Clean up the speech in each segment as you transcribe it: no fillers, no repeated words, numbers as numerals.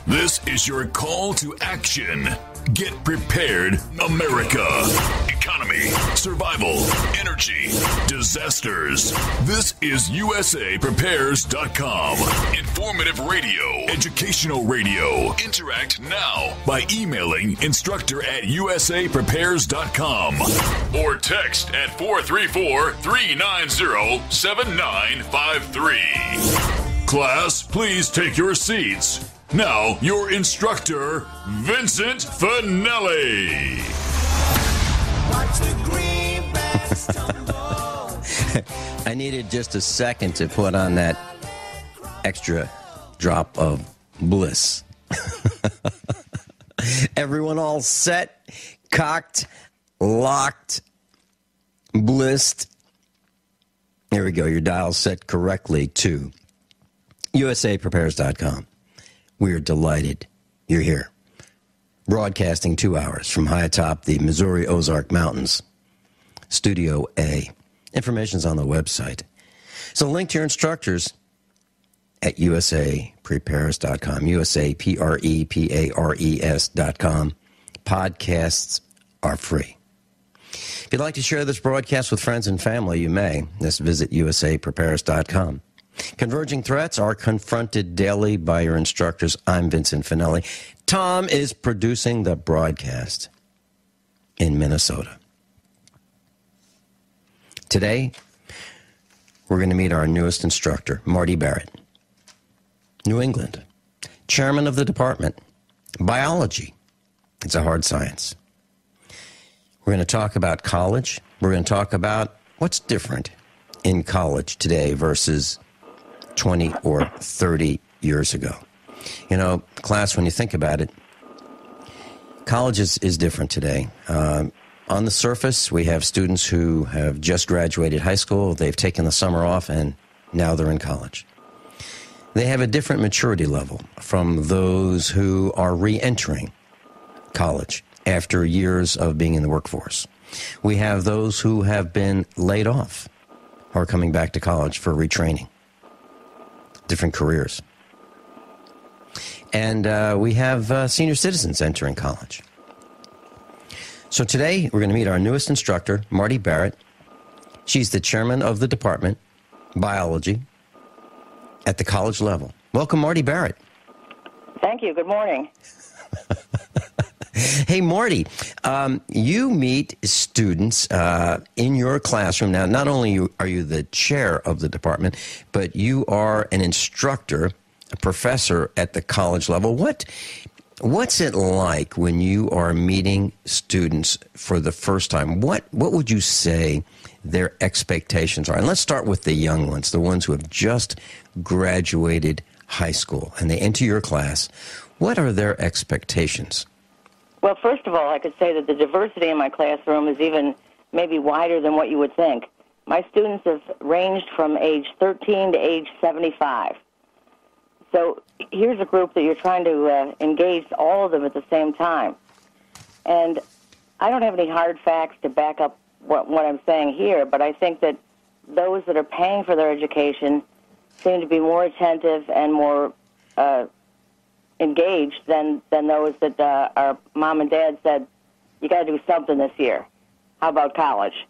This is your call to action. Get prepared, America. Economy, survival, energy, disasters. This is USAPrepares.com. Informative radio, educational radio. Interact now by emailing instructor@USAPrepares.com or text at 434-390-7953. Class, please take your seats. Now, your instructor, Vincent Finelli. Watch the greenbacks tumble. I needed just a second to put on that extra drop of bliss. Everyone all set, cocked, locked, blissed. There we go. Your dial set correctly to USAPrepares.com. We're delighted you're here. Broadcasting 2 hours from high atop the Missouri Ozark Mountains. Studio A. Information's on the website. So link to your instructors at USAPrepares.com. USAPrepares.com. Podcasts are free. If you'd like to share this broadcast with friends and family, you may. Just visit USAPrepares.com. Converging threats are confronted daily by your instructors. I'm Vincent Finelli. Tom is producing the broadcast in Minnesota. Today, we're going to meet our newest instructor, Marty Barrett. New England, chairman of the department, biology. It's a hard science. We're going to talk about college. We're going to talk about what's different in college today versus 20 or 30 years ago. You know, class, when you think about it, college is different today. On the surface, we have students who have just graduated high school, they've taken the summer off, and now they're in college. They have a different maturity level from those who are re-entering college after years of being in the workforce. We have those who have been laid off who are coming back to college for retraining. Different careers. And we have senior citizens entering college. So today, we're going to meet our newest instructor, Marty Barrett. She's the chairman of the department, biology, at the college level. Welcome, Marty Barrett. Thank you. Good morning. Hey, Marty, you meet students in your classroom. Now, not only are you the chair of the department, but you are an instructor, a professor at the college level. What's it like when you are meeting students for the first time? What would you say their expectations are? And let's start with the young ones, the ones who have just graduated high school, and they enter your class. What are their expectations? Well, first of all, I could say that the diversity in my classroom is even maybe wider than what you would think. My students have ranged from age 13 to age 75. So here's a group that you're trying to engage all of them at the same time. And I don't have any hard facts to back up what I'm saying here, but I think that those that are paying for their education seem to be more attentive and more engaged than those that our mom and dad said, you got to do something this year. How about college?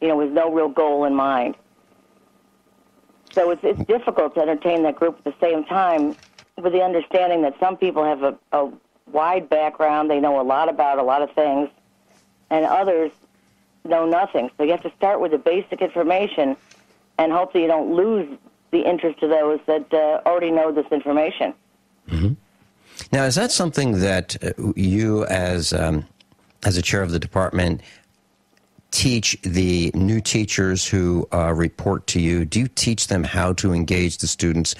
You know, with no real goal in mind. So it's difficult to entertain that group at the same time with the understanding that some people have a wide background, they know a lot about a lot of things, and others know nothing. So you have to start with the basic information and hope that you don't lose the interest of those that already know this information. Mm-hmm. Now, is that something that you, as a chair of the department, teach the new teachers who report to you? Do you teach them how to engage the students,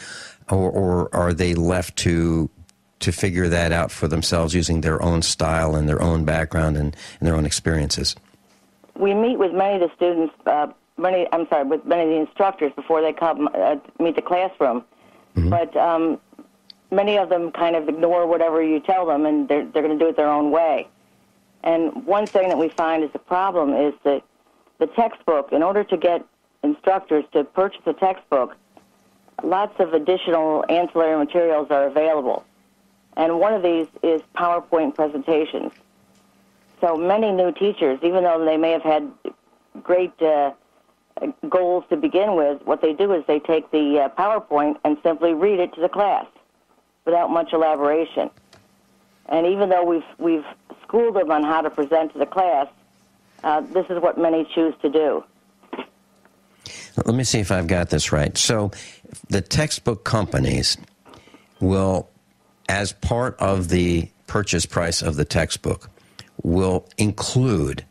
or are they left to figure that out for themselves using their own style and their own background and their own experiences? We meet with many of the students, with many of the instructors before they come meet the classroom. Mm-hmm. But many of them kind of ignore whatever you tell them, and they're going to do it their own way. And one thing that we find is a problem is that the textbook, in order to get instructors to purchase a textbook, lots of additional ancillary materials are available. And one of these is PowerPoint presentations. So many new teachers, even though they may have had great goals to begin with, what they do is they take the PowerPoint and simply read it to the class without much elaboration. And even though we've schooled them on how to present to the class, this is what many choose to do. Let me see if I've got this right. So the textbook companies will, as part of the purchase price of the textbook, will include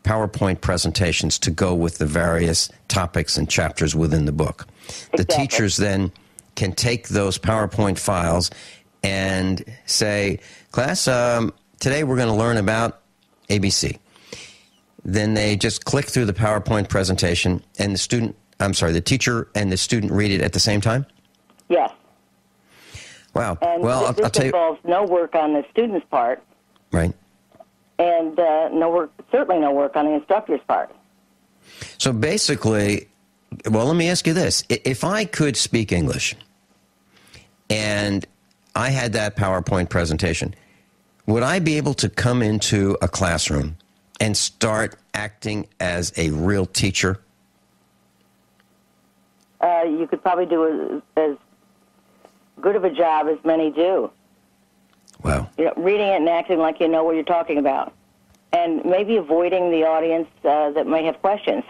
PowerPoint presentations to go with the various topics and chapters within the book. Exactly. The teachers then can take those PowerPoint files and say, class, today we're going to learn about ABC. Then they just click through the PowerPoint presentation, and the teacher and the student read it at the same time? Yes. Wow. And well, I'll this tell you. involves no work on the student's part. Right. And certainly no work on the instructor's part. So basically, well, let me ask you this. If I could speak English and I had that PowerPoint presentation, would I be able to come into a classroom and start acting as a real teacher? You could probably do as good of a job as many do. Wow. Reading it and acting like you know what you're talking about. And maybe avoiding the audience that may have questions.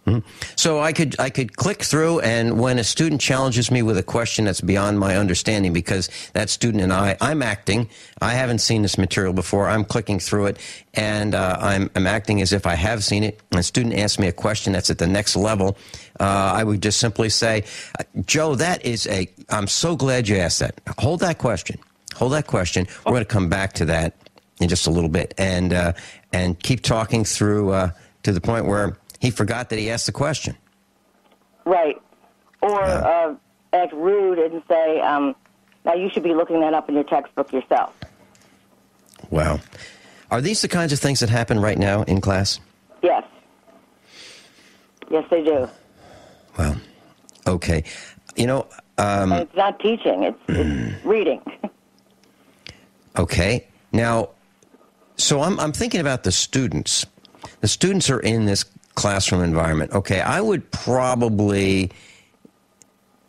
Mm-hmm. So I could click through, and when a student challenges me with a question that's beyond my understanding, because that student and I'm acting, I haven't seen this material before, I'm clicking through it, and I'm acting as if I have seen it, and a student asks me a question that's at the next level, I would just simply say, Joe, I'm so glad you asked that. Hold that question. We're going to come back to that in just a little bit, and keep talking through to the point where he forgot that he asked the question. Right. Or act rude and say, now you should be looking that up in your textbook yourself. Wow. Are these the kinds of things that happen right now in class? Yes. Yes, they do. Wow. Okay. And it's not teaching, it's reading. Okay. Now, so I'm thinking about the students. The students are in this classroom environment. Okay, I would probably,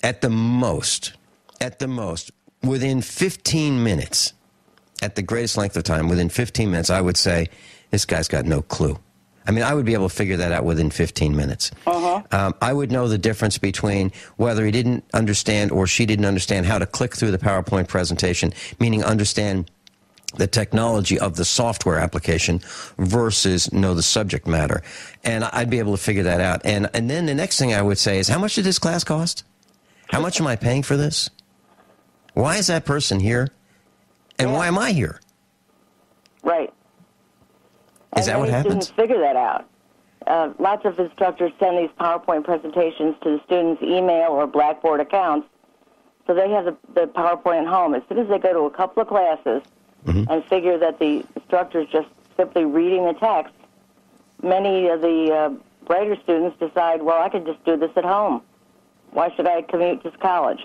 at the most, within 15 minutes, at the greatest length of time, within 15 minutes, I would say, this guy's got no clue. I mean, I would be able to figure that out within 15 minutes. I would know the difference between whether he didn't understand or she didn't understand how to click through the PowerPoint presentation, meaning understand the technology of the software application versus know the subject matter. And I'd be able to figure that out. And then the next thing I would say is, how much did this class cost? How much am I paying for this? Why is that person here? And why am I here? Right. Is that what happens? Students figure that out. Lots of instructors send these PowerPoint presentations to the students' email or Blackboard accounts, so they have the PowerPoint at home. As soon as they go to a couple of classes, and figure that the instructor is just simply reading the text, many of the brighter students decide, well, I could just do this at home. Why should I commute to college?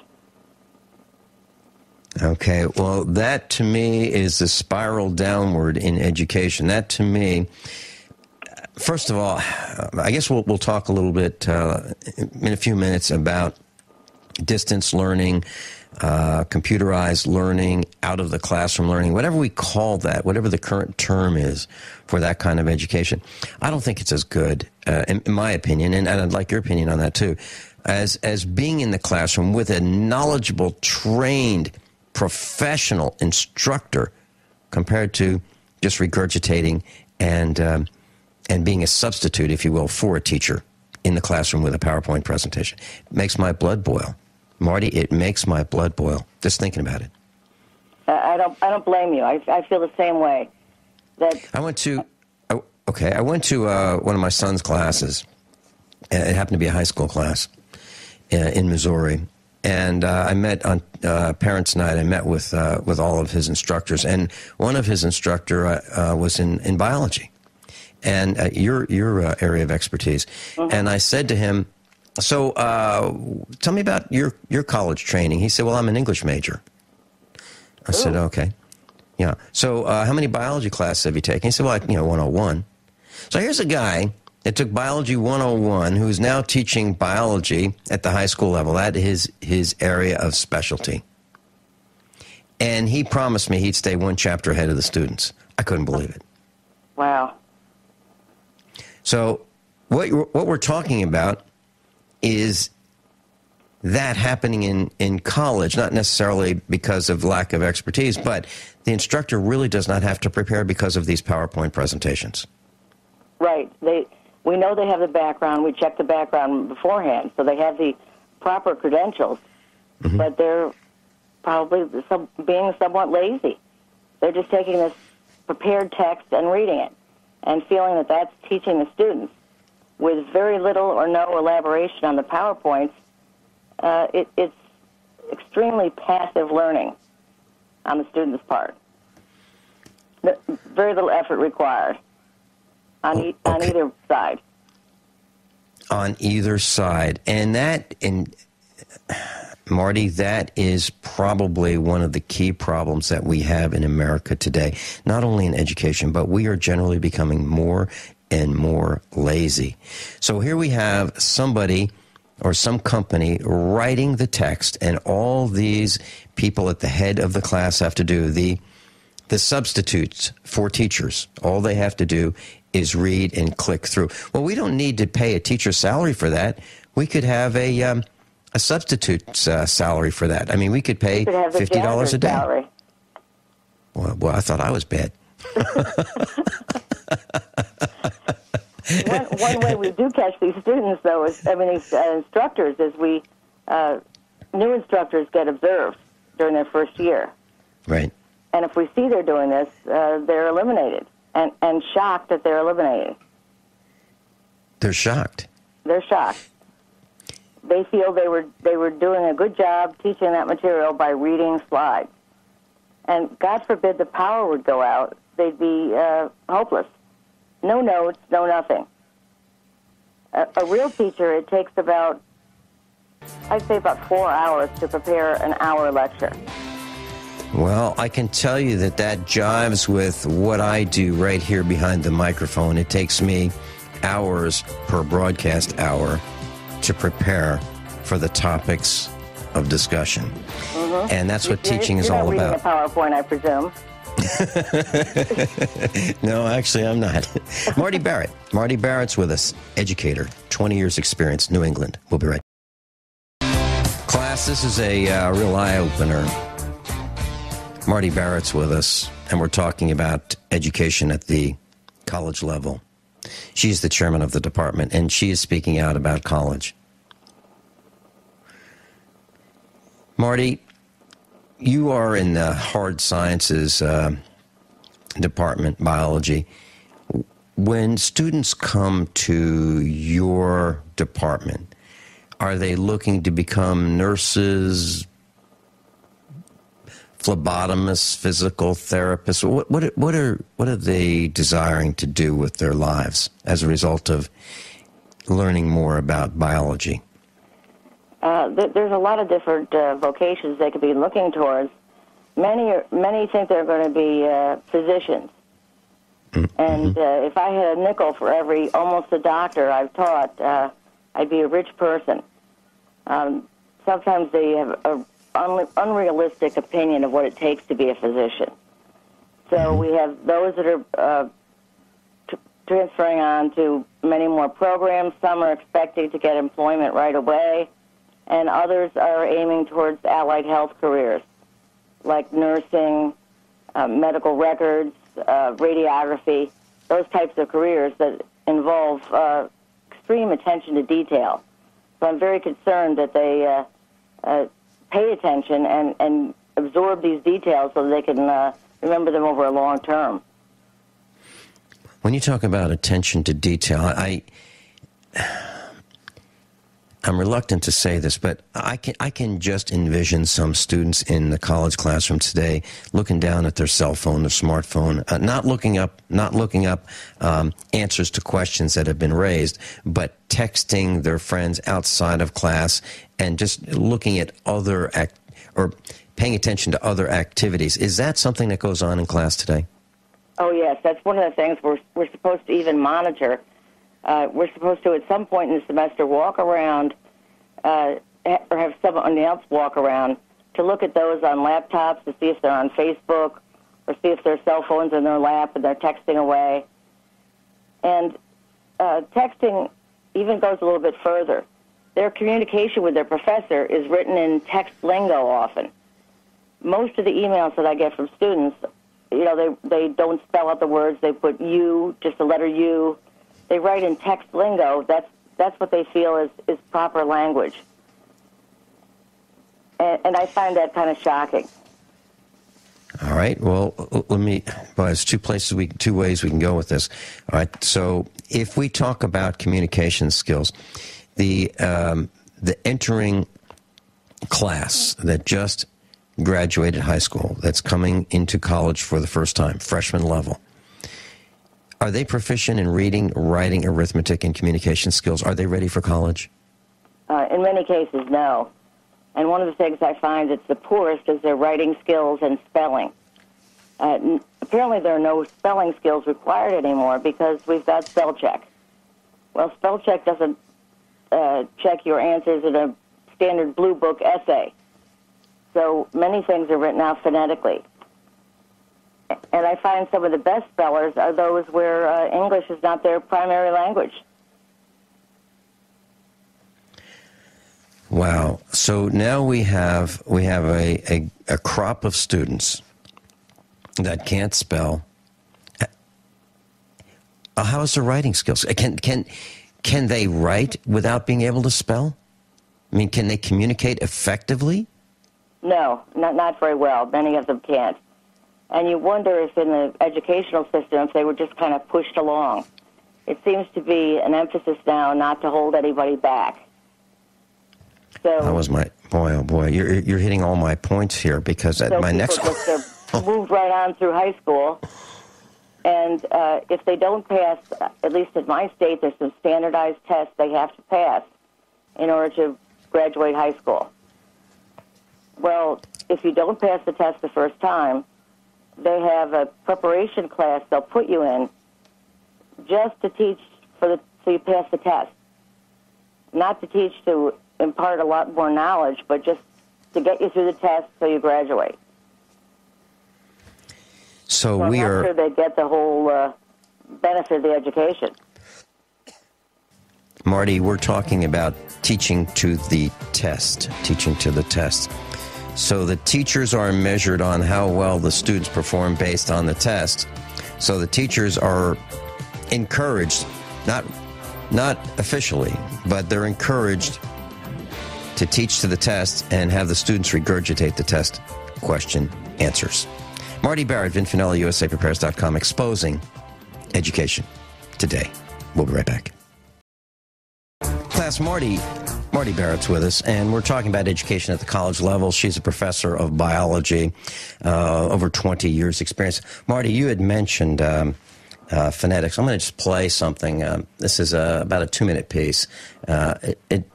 Okay, well, that to me is the spiral downward in education. That to me, first of all, I guess we'll talk a little bit in a few minutes about distance learning, computerized learning, out of the classroom learning, whatever we call that, whatever the current term is for that kind of education. I don't think it's as good, in my opinion, and I'd like your opinion on that too, as being in the classroom with a knowledgeable, trained, professional instructor compared to just regurgitating and being a substitute, if you will, for a teacher in the classroom with a PowerPoint presentation. It makes my blood boil. Marty, it makes my blood boil just thinking about it. I don't blame you. I feel the same way. I went to one of my son's classes. It happened to be a high school class in Missouri, and I met on Parents' Night. I met with all of his instructors, and one of his instructor was in biology, and your area of expertise. And I said to him, so tell me about your college training. He said, well, I'm an English major. I said, okay. Yeah. So how many biology classes have you taken? He said, well, 101. So here's a guy that took Biology 101 who's now teaching biology at the high school level. That is his area of specialty. And he promised me he'd stay one chapter ahead of the students. I couldn't believe it. Wow. So what we're talking about is that happening in college, not necessarily because of lack of expertise, but the instructor really does not have to prepare because of these PowerPoint presentations. Right. We know they have the background. We check the background beforehand, so they have the proper credentials, but they're probably being somewhat lazy. They're just taking this prepared text and reading it and feeling that that's teaching the students. With very little or no elaboration on the PowerPoints, it's extremely passive learning on the student's part. Very little effort required on either side. On either side. And Marty, that is probably one of the key problems that we have in America today, not only in education, but we are generally becoming more and more lazy. So here we have somebody or some company writing the text, and all these people at the head of the class have to do the substitutes for teachers. All they have to do is read and click through. Well, we don't need to pay a teacher's salary for that. We could have a substitute's salary for that. I mean, we could pay $50 a day. Salary. Well, I thought I was bad. One way we do catch these students, though, these instructors, is new instructors get observed during their first year. Right. And if we see they're doing this, they're eliminated and shocked that they're eliminated. They're shocked. They're shocked. They feel they were doing a good job teaching that material by reading slides. And God forbid the power would go out. They'd be hopeless. No notes, no nothing. A real teacher, it takes about 4 hours to prepare an hour lecture. Well, I can tell you that jives with what I do right here behind the microphone. It takes me hours per broadcast hour to prepare for the topics of discussion. And that's what teaching is all about. You're not reading a PowerPoint, I presume. No, actually, I'm not. Marty Barrett. Marty Barrett's with us, educator, 20 years experience, New England. We'll be right back. Class, this is a real eye-opener. Marty Barrett's with us, and we're talking about education at the college level. She's the chairman of the department, and she is speaking out about college. Marty, you are in the hard sciences department, biology. When students come to your department, are they looking to become nurses, phlebotomists, physical therapists? What are they desiring to do with their lives as a result of learning more about biology? There's a lot of different vocations they could be looking towards. Many think they're going to be physicians. And if I had a nickel for every almost a doctor I've taught, I'd be a rich person. Sometimes they have an unrealistic opinion of what it takes to be a physician. So we have those that are transferring on to many more programs. Some are expecting to get employment right away, and others are aiming towards allied health careers, like nursing, medical records, radiography, those types of careers that involve extreme attention to detail. So I'm very concerned that they pay attention and absorb these details so that they can remember them over a long term. When you talk about attention to detail, I'm reluctant to say this, but I can just envision some students in the college classroom today looking down at their cell phone, their smartphone, not looking up answers to questions that have been raised, but texting their friends outside of class and just looking at other or paying attention to other activities. Is that something that goes on in class today? Oh, yes. That's one of the things we're supposed to even monitor. We're supposed to, at some point in the semester, walk around or have someone else walk around to look at those on laptops to see if they're on Facebook or see if their cell phones in their lap and they're texting away. And texting even goes a little bit further. Their communication with their professor is written in text lingo often. Most of the emails that I get from students, you know, they don't spell out the words. They put U, just the letter U. They write in text lingo. That's what they feel is proper language. And I find that kind of shocking. All right. Well, there's two ways we can go with this. All right. So if we talk about communication skills, the entering class that just graduated high school, that's coming into college for the first time, freshman level, are they proficient in reading, writing, arithmetic, and communication skills? Are they ready for college? In many cases, no. And one of the things I find that's the poorest is their writing skills and spelling. Apparently there are no spelling skills required anymore because we've got spell check. Well, spell check doesn't check your answers in a standard blue book essay. So many things are written out phonetically. And I find some of the best spellers are those where English is not their primary language. Wow. So now we have a crop of students that can't spell. How's their writing skills? Can they write without being able to spell? I mean, can they communicate effectively? No, not very well. Many of them can't. And you wonder if in the educational system, if they were just kind of pushed along. It seems to be an emphasis now not to hold anybody back. So that was my boy. Oh boy, you're hitting all my points here because at my next just moved right on through high school, and if they don't pass, at least in my state, there's some standardized tests they have to pass in order to graduate high school. Well, if you don't pass the test the first time, they have a preparation class they'll put you in just to teach so you pass the test, not to teach to impart a lot more knowledge, but just to get you through the test so you graduate. So I'm not sure they get the whole benefit of the education. Marty, we're talking about teaching to the test. So the teachers are measured on how well the students perform based on the test. So the teachers are encouraged, not officially, but they're encouraged to teach to the test and have the students regurgitate the test question answers. Marty Barrett, Vincent Finelli, USAPrepares.com, exposing education today. We'll be right back. Class, Marty Barrett's with us, and we're talking about education at the college level. She's a professor of biology, over 20 years experience. Marty, you had mentioned phonetics. I'm going to just play something. This is about a 2-minute piece. It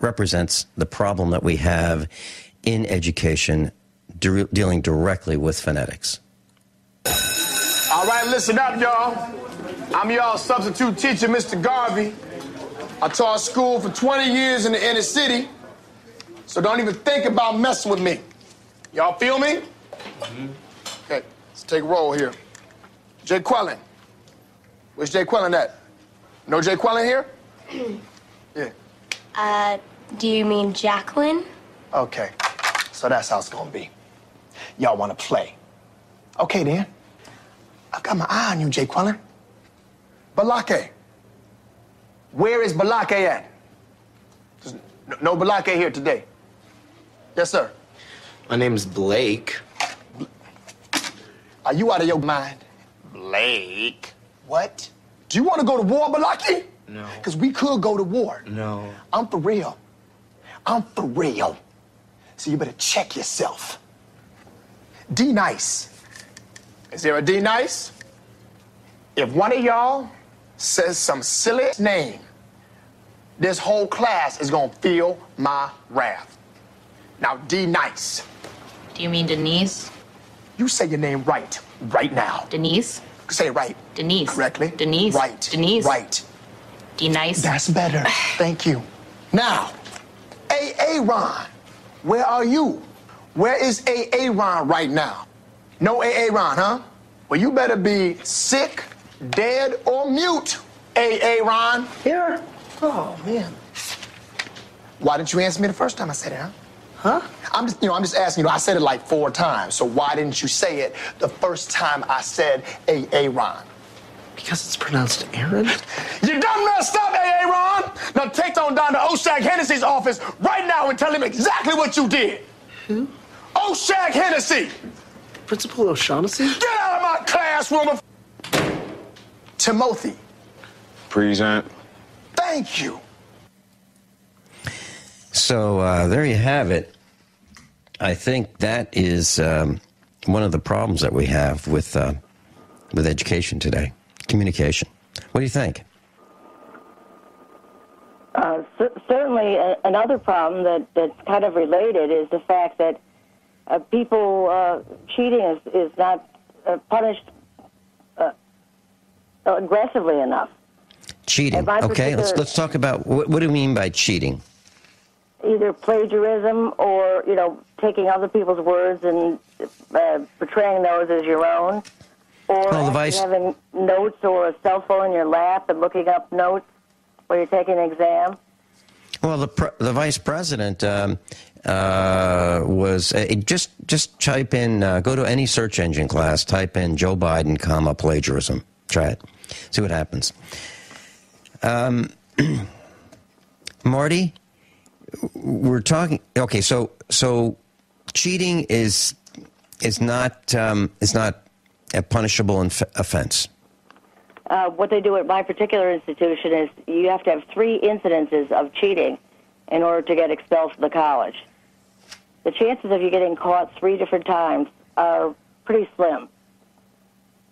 represents the problem that we have in education dealing directly with phonetics. All right, listen up, y'all. I'm y'all substitute teacher, Mr. Garvey. I taught school for 20 years in the inner city, so don't even think about messing with me. Y'all feel me? Mm-hmm. Okay, let's take a roll here. Jay Quellen. Where's Jay Quellen at? No Jay Quellen here? Yeah. Do you mean Jacqueline? Okay, so that's how it's gonna be. Y'all wanna play. Okay, then. I've got my eye on you, Jay Quellen. Balake. Where is Balake at? There's no Balake here today. Yes, sir. My name's Blake. Are you out of your mind? Blake? What? Do you want to go to war, Balake? No. Because we could go to war. No. I'm for real. So you better check yourself. D nice. Is there a D nice? If one of y'all says some silly name, this whole class is gonna feel my wrath. Now, D nice. Do you mean Denise? You say your name right now. Denise? Say it right. Denise. Correctly. Denise. Right. Denise. Right. Denise. That's better. Thank you. Now, Ron, where are you? Where is Ron right now? No Ron, huh? Well, you better be sick, dead, or mute, Ron. Here? Oh, man. Why didn't you answer me the first time I said it, huh? I'm just asking you. I said it like 4 times. So why didn't you say it the first time I said Ron? Because it's pronounced Aaron? You done messed up, Ron. Now take on down to Oshag Hennessy's office right now and tell him exactly what you did. Who? Oshag Hennessy. Principal O'Shaughnessy? Get out of my classroom. Timothy. Present. Thank you. So there you have it. I think that is one of the problems that we have with education today, communication. What do you think? Certainly, another problem that's kind of related is the fact that people cheating is not punished aggressively enough. Cheating. Okay, let's talk about what do you mean by cheating? Either plagiarism or, taking other people's words and portraying those as your own, or having notes or a cell phone in your lap and looking up notes while you're taking an exam. Well, the vice president was just type in, go to any search engine class, type in Joe Biden, plagiarism. Try it. See what happens. Marty, we're talking. Okay, so cheating is not a punishable offense. What they do at my particular institution is you have to have 3 incidences of cheating in order to get expelled from the college. The chances of you getting caught 3 different times are pretty slim.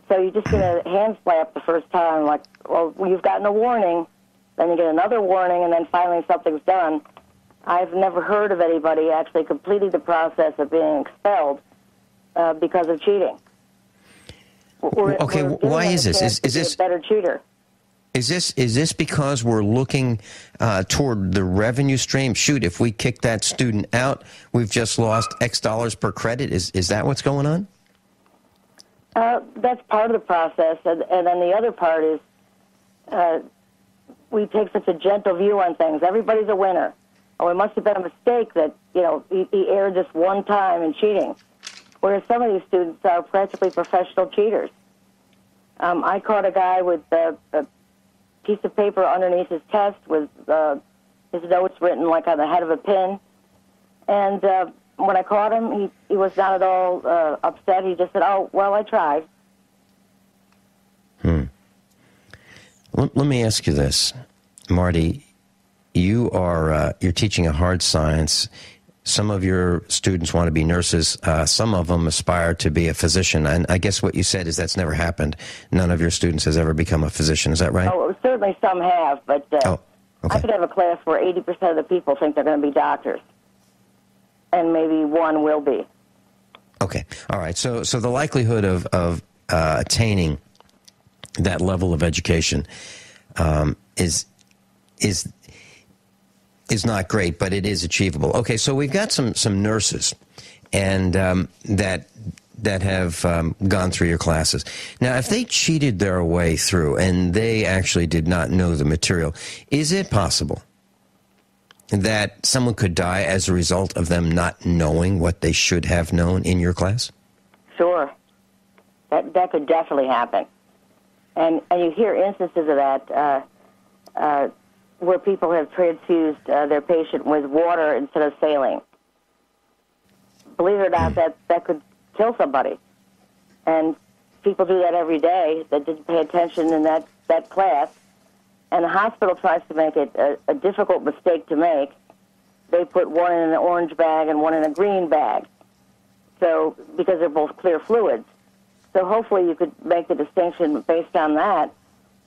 So you just get a hand slap the first time, like, well, you've gotten a warning, then you get another warning, and then finally something's done. I've never heard of anybody actually completing the process of being expelled because of cheating. Why is this? Is this a better cheater? Is this because we're looking toward the revenue stream? Shoot, if we kick that student out, we've just lost X dollars per credit. Is that what's going on? That's part of the process, and then the other part is we take such a gentle view on things. Everybody's a winner. Oh, it must have been a mistake that he erred this one time in cheating. Whereas some of these students are practically professional cheaters. I caught a guy with a piece of paper underneath his test with his notes written like on the head of a pin. And when I caught him, he was not at all upset. He just said, "Oh, well, I tried." Let me ask you this, Marty. You're teaching a hard science. Some of your students want to be nurses. Some of them aspire to be a physician. And I guess what you said is that's never happened. None of your students has ever become a physician. Is that right? Oh, certainly some have, but okay. I could have a class where 80% of the people think they're going to be doctors, and maybe one will be. Okay. All right. So the likelihood of attaining that level of education is not great, but it is achievable. Okay, so we've got some nurses, and that have gone through your classes. Now, if they cheated their way through and they actually did not know the material, is it possible that someone could die as a result of them not knowing what they should have known in your class? Sure, that could definitely happen, and you hear instances of that. Where people have transfused their patient with water instead of saline. Believe it or not, that could kill somebody. And people do that every day that didn't pay attention in that class. And the hospital tries to make it a difficult mistake to make. They put one in an orange bag and one in a green bag. So, because they're both clear fluids. So hopefully you could make the distinction based on that.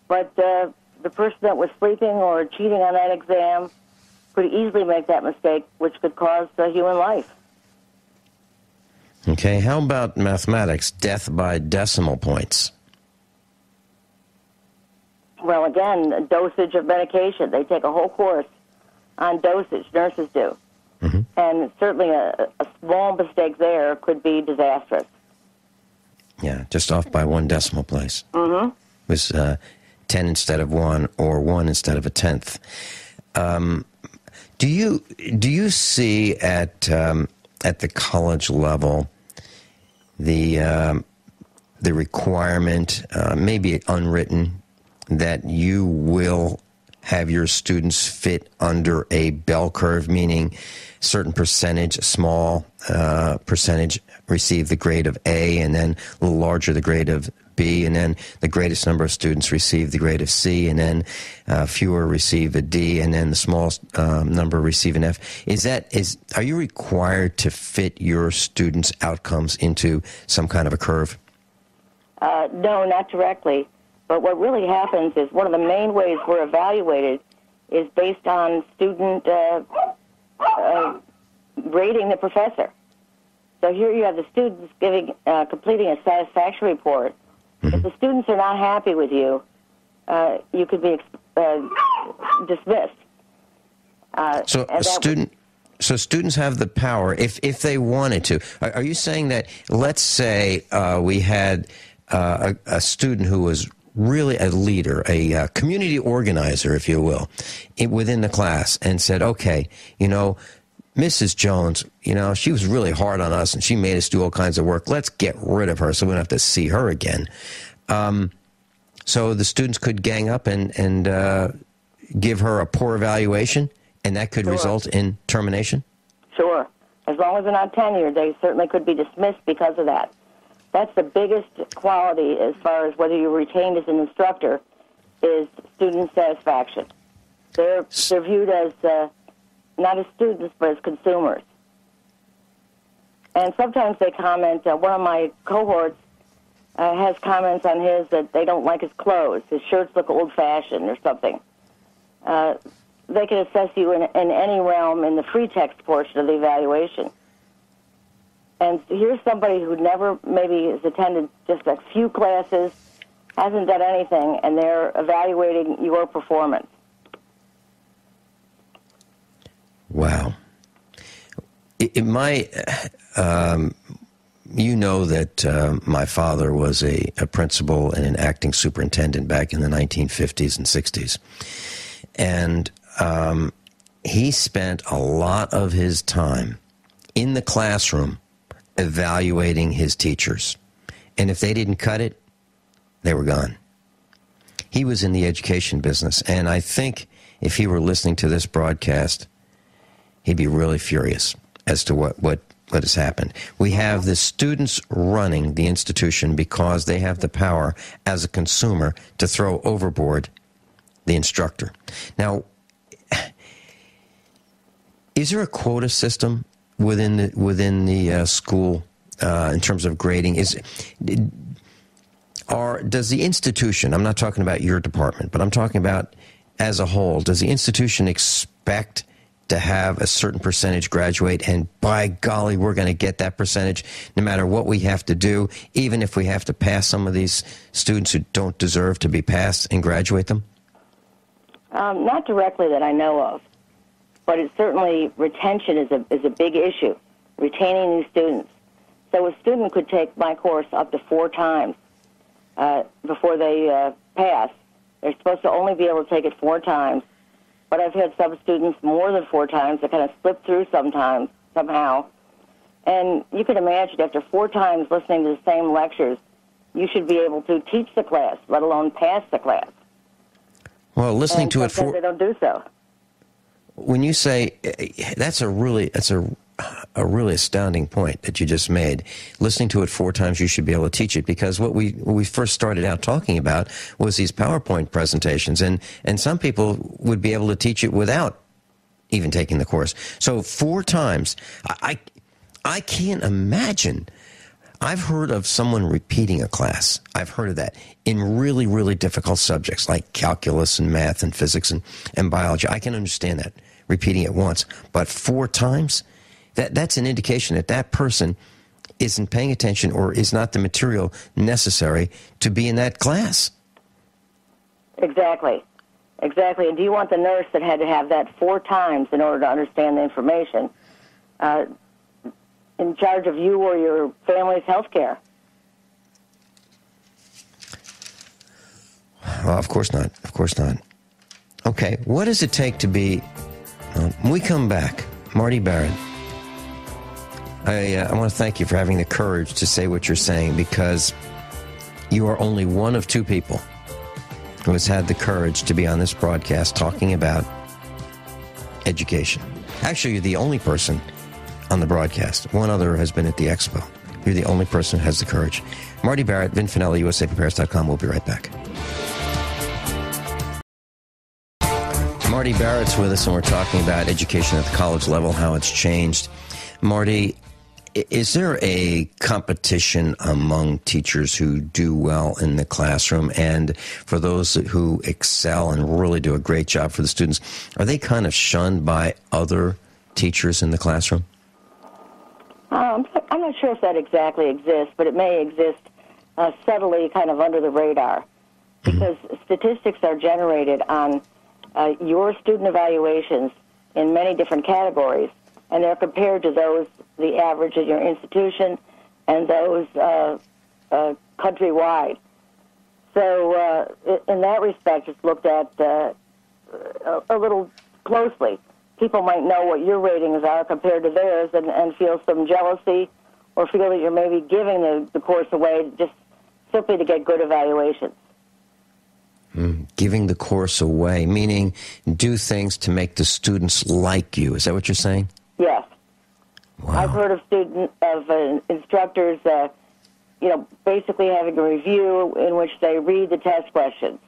But the person that was sleeping or cheating on that exam could easily make that mistake, which could cause human life. Okay, how about mathematics, death by decimal points? Well, again, dosage of medication. They take a whole course on dosage, nurses do. Mm-hmm. And certainly a small mistake there could be disastrous. Yeah, just off by 1 decimal place. Mm-hmm. It was 10 instead of 1 or 1 instead of a tenth. Do you see at the college level the requirement, maybe unwritten, that you will have your students fit under a bell curve, meaning certain percentage, small percentage, receive the grade of A, and then a little larger the grade of B, and then the greatest number of students receive the grade of C, and then fewer receive a D, and then the smallest number receive an F. Are you required to fit your students' outcomes into some kind of a curve? No, not directly. But what really happens is one of the main ways we're evaluated is based on student rating the professor. So here you have the students completing a satisfaction report. Mm-hmm. If the students are not happy with you, you could be dismissed. So students have the power, if they wanted to. Are you saying that, let's say we had a student who was really a leader, a community organizer, if you will, within the class, and said, okay, Mrs. Jones, she was really hard on us, and she made us do all kinds of work. Let's get rid of her so we don't have to see her again. So the students could gang up and give her a poor evaluation, and that could result in termination? Sure. As long as they're not tenured, they certainly could be dismissed because of that. That's the biggest quality as far as whether you're retained as an instructor is student satisfaction. They're viewed as not as students, but as consumers. And sometimes they comment, one of my cohorts has comments on his that they don't like his clothes. His shirts look old-fashioned or something. They can assess you in any realm in the free text portion of the evaluation. And here's somebody who never maybe has attended just a few classes, hasn't done anything, and they're evaluating your performance. Wow. You know that my father was a principal and an acting superintendent back in the 1950s and 60s. And he spent a lot of his time in the classroom evaluating his teachers. And if they didn't cut it, they were gone. He was in the education business, and I think if he were listening to this broadcast, he'd be really furious as to what has happened. We have the students running the institution because they have the power as a consumer to throw overboard the instructor. Now, is there a quota system within the school in terms of grading? Does the institution, I'm not talking about your department, but I'm talking about as a whole, does the institution expect to have a certain percentage graduate, and by golly, we're going to get that percentage no matter what we have to do, even if we have to pass some of these students who don't deserve to be passed and graduate them? Not directly that I know of, but it's certainly retention is a big issue, retaining these students. So a student could take my course up to 4 times before they pass. They're supposed to only be able to take it 4 times. But I've had some students more than 4 times that kind of slip through sometimes, somehow. And you can imagine after 4 times listening to the same lectures, you should be able to teach the class, let alone pass the class. Well, listening to it they don't do so. When you say that's a really astounding point that you just made. Listening to it 4 times, you should be able to teach it, because what we first started out talking about was these PowerPoint presentations, and some people would be able to teach it without even taking the course. So 4 times, I can't imagine. I've heard of someone repeating a class. I've heard of that in really, really difficult subjects like calculus and math and physics and biology. I can understand that, repeating it once. But 4 times, that's an indication that person isn't paying attention or is not the material necessary to be in that class. Exactly. Exactly. And do you want the nurse that had to have that 4 times in order to understand the information in charge of you or your family's health care? Well, of course not. Of course not. Okay, what does it take to be... when we come back, Marty Barrett, I want to thank you for having the courage to say what you're saying, because you are only one of 2 people who has had the courage to be on this broadcast talking about education. Actually, you're the only person on the broadcast. One other has been at the expo. You're the only person who has the courage. Marty Barrett, Vin Finelli, USAPrepares.com. We'll be right back. Marty Barrett's with us, and we're talking about education at the college level, how it's changed. Marty, is there a competition among teachers who do well in the classroom? And for those who excel and really do a great job for the students, are they kind of shunned by other teachers in the classroom? I'm not sure if that exactly exists, but it may exist subtly, kind of under the radar, because statistics are generated on your student evaluations in many different categories, and they're compared to those, the average in your institution, and those countrywide. So in that respect, it's looked at a little closely. People might know what your ratings are compared to theirs and feel some jealousy or feel that you're maybe giving the course away just simply to get good evaluations. Giving the course away, meaning do things to make the students like you. Is that what you're saying? Yes. Wow. I've heard of instructors, basically having a review in which they read the test questions.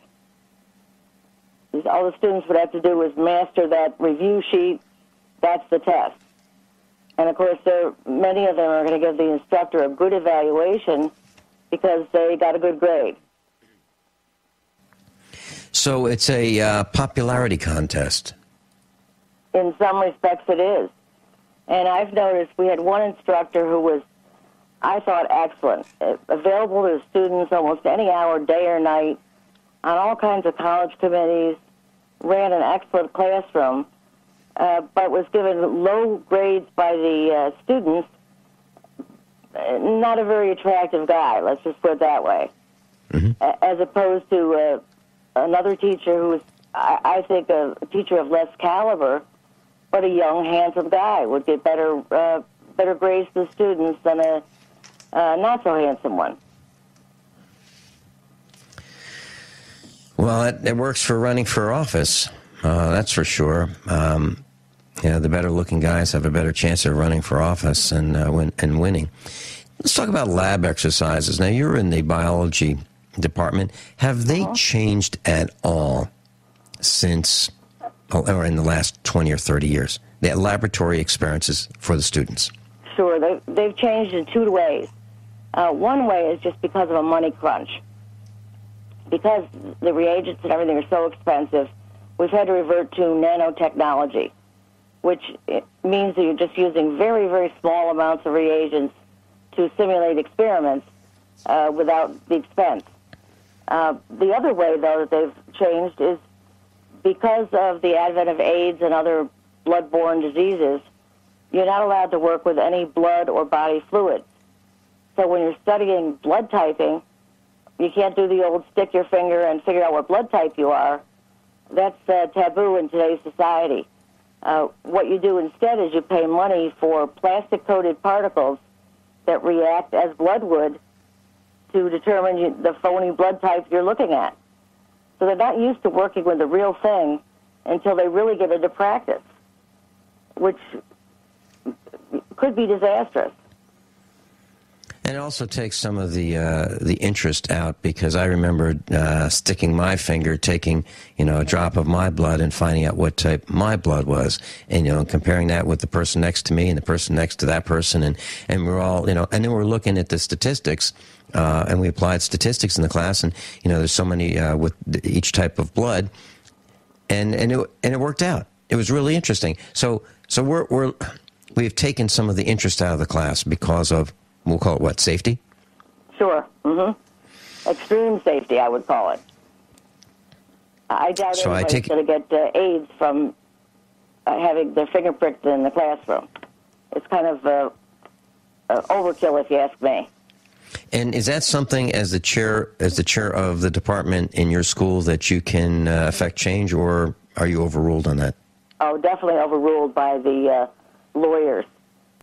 All the students would have to do is master that review sheet. That's the test. And, of course, many of them are going to give the instructor a good evaluation because they got a good grade. So it's a popularity contest. In some respects, it is. And I've noticed we had one instructor who was, I thought, excellent, available to students almost any hour, day or night, on all kinds of college committees, ran an excellent classroom, but was given low grades by the students. Not a very attractive guy, let's just put it that way. As opposed to another teacher who was, I think, a teacher of less caliber, but a young, handsome guy would get better grades to the students than a not-so-handsome one. Well, it works for running for office, that's for sure. The better-looking guys have a better chance of running for office and winning. Let's talk about lab exercises. Now, you're in the biology department. Have they changed at all since, or in the last 20 or 30 years, the laboratory experiences for the students? Sure. They've changed in 2 ways. One way is just because of a money crunch. Because the reagents and everything are so expensive, we've had to revert to nanotechnology, which means that you're just using very, very small amounts of reagents to simulate experiments without the expense. The other way, though, that they've changed is because of the advent of AIDS and other blood-borne diseases, you're not allowed to work with any blood or body fluids. So when you're studying blood typing, you can't do the old stick your finger and figure out what blood type you are. That's taboo in today's society. What you do instead is you pay money for plastic-coated particles that react as blood would to determine the phony blood type you're looking at. So they're not used to working with the real thing until they really get into practice, which could be disastrous. And it also takes some of the interest out, because I remember sticking my finger, taking a drop of my blood and finding out what type my blood was, and comparing that with the person next to me and the person next to that person, and we're all and then we're looking at the statistics, and we applied statistics in the class, and there's so many with each type of blood, and it worked out. It was really interesting. So we've taken some of the interest out of the class because of we'll call it what, safety? Sure. Extreme safety, I would call it. I doubt So I anybody's take- going to get AIDS from having their finger pricked in the classroom. It's kind of overkill, if you ask me. And is that something, as the chair of the department in your school, that you can affect change, or are you overruled on that? Oh, definitely overruled by the lawyers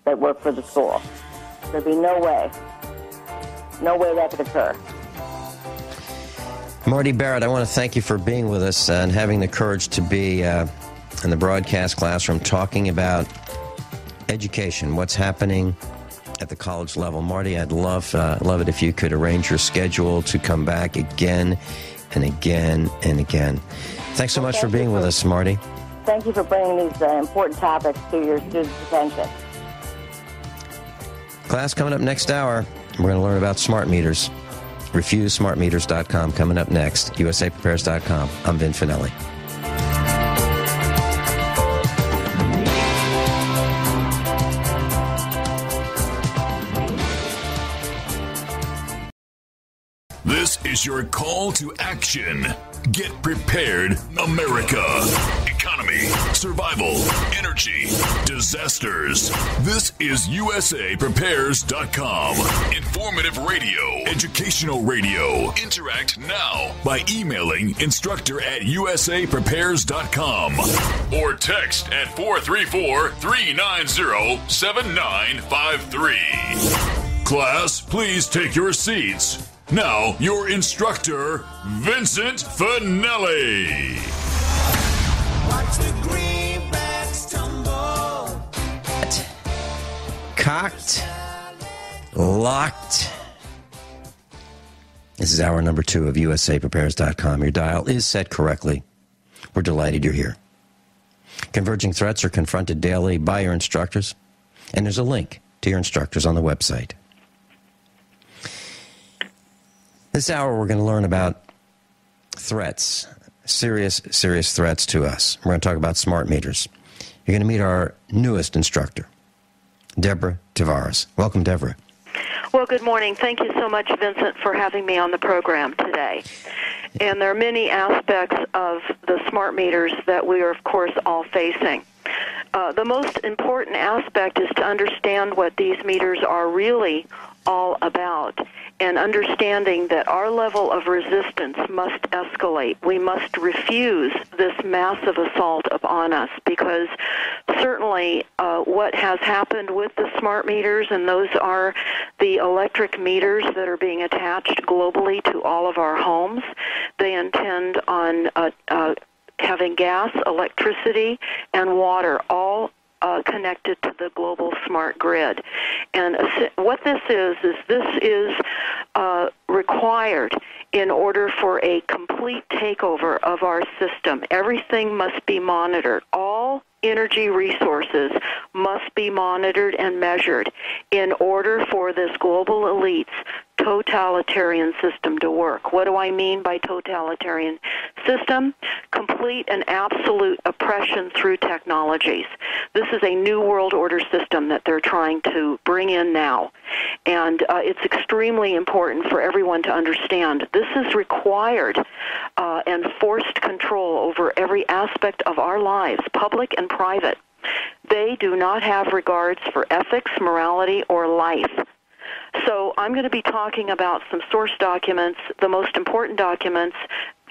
that work for the school. There'd be no way that could occur. Marty Barrett, I want to thank you for being with us and having the courage to be in the broadcast classroom talking about education, what's happening at the college level. Marty, I'd love it if you could arrange your schedule to come back again and again and again. Thanks so much for being with us, Marty. Thank you for bringing these important topics to your students' attention. Class coming up next hour, we're going to learn about smart meters. RefuseSmartMeters.com coming up next. USAPrepares.com. I'm Vin Finelli. This is your call to action. Get prepared, America. Economy, survival, energy, disasters. This is USAPrepares.com. Informative radio, educational radio. Interact now by emailing instructor@USAPrepares.com or text at 434-390-7953. Class, please take your seats. Now, your instructor, Vincent Finelli. Watch the greenbacks tumble. Cocked, locked. This is hour number 2 of USAPrepares.com. Your dial is set correctly. We're delighted you're here. Converging threats are confronted daily by your instructors, and there's a link to your instructors on the website. This hour, we're going to learn about threats, serious threats to us. We're going to talk about smart meters. You're going to meet our newest instructor, Deborah Tavares. Welcome, Deborah. Well, good morning. Thank you so much, Vincent, for having me on the program today. And there are many aspects of the smart meters that we are, of course, all facing. The most important aspect is to understand what these meters are really all about, and understanding that our level of resistance must escalate. We must refuse this massive assault upon us, because certainly what has happened with the smart meters, and those are the electric meters that are being attached globally to all of our homes, they intend on having gas, electricity, and water all connected to the global smart grid. And what this is required in order for a complete takeover of our system. Everything must be monitored. All energy resources must be monitored and measured in order for this global elite's totalitarian system to work. What do I mean by totalitarian system? Complete and absolute oppression through technologies. This is a new world order system that they're trying to bring in now. And it's extremely important for everyone to understand. This is required and forced control over every aspect of our lives, public and private. They do not have regards for ethics, morality, or life. So I'm going to be talking about some source documents, the most important documents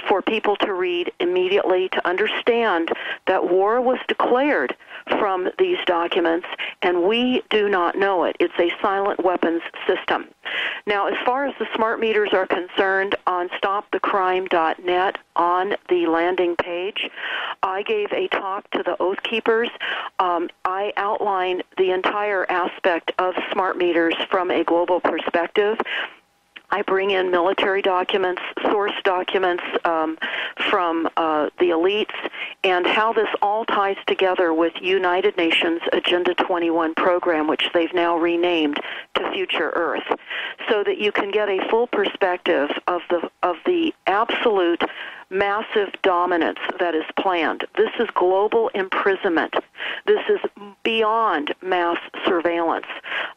for people to read immediately to understand that war was declared from these documents, and we do not know it. It's a silent weapons system. Now, as far as the smart meters are concerned, on stopthecrime.net, on the landing page, I gave a talk to the Oath Keepers. I outline the entire aspect of smart meters from a global perspective. I bring in military documents, source documents from the elites, and how this all ties together with United Nations Agenda 21 program, which they've now renamed to Future Earth, so that you can get a full perspective of the absolute massive dominance that is planned. This is global imprisonment. This is beyond mass surveillance.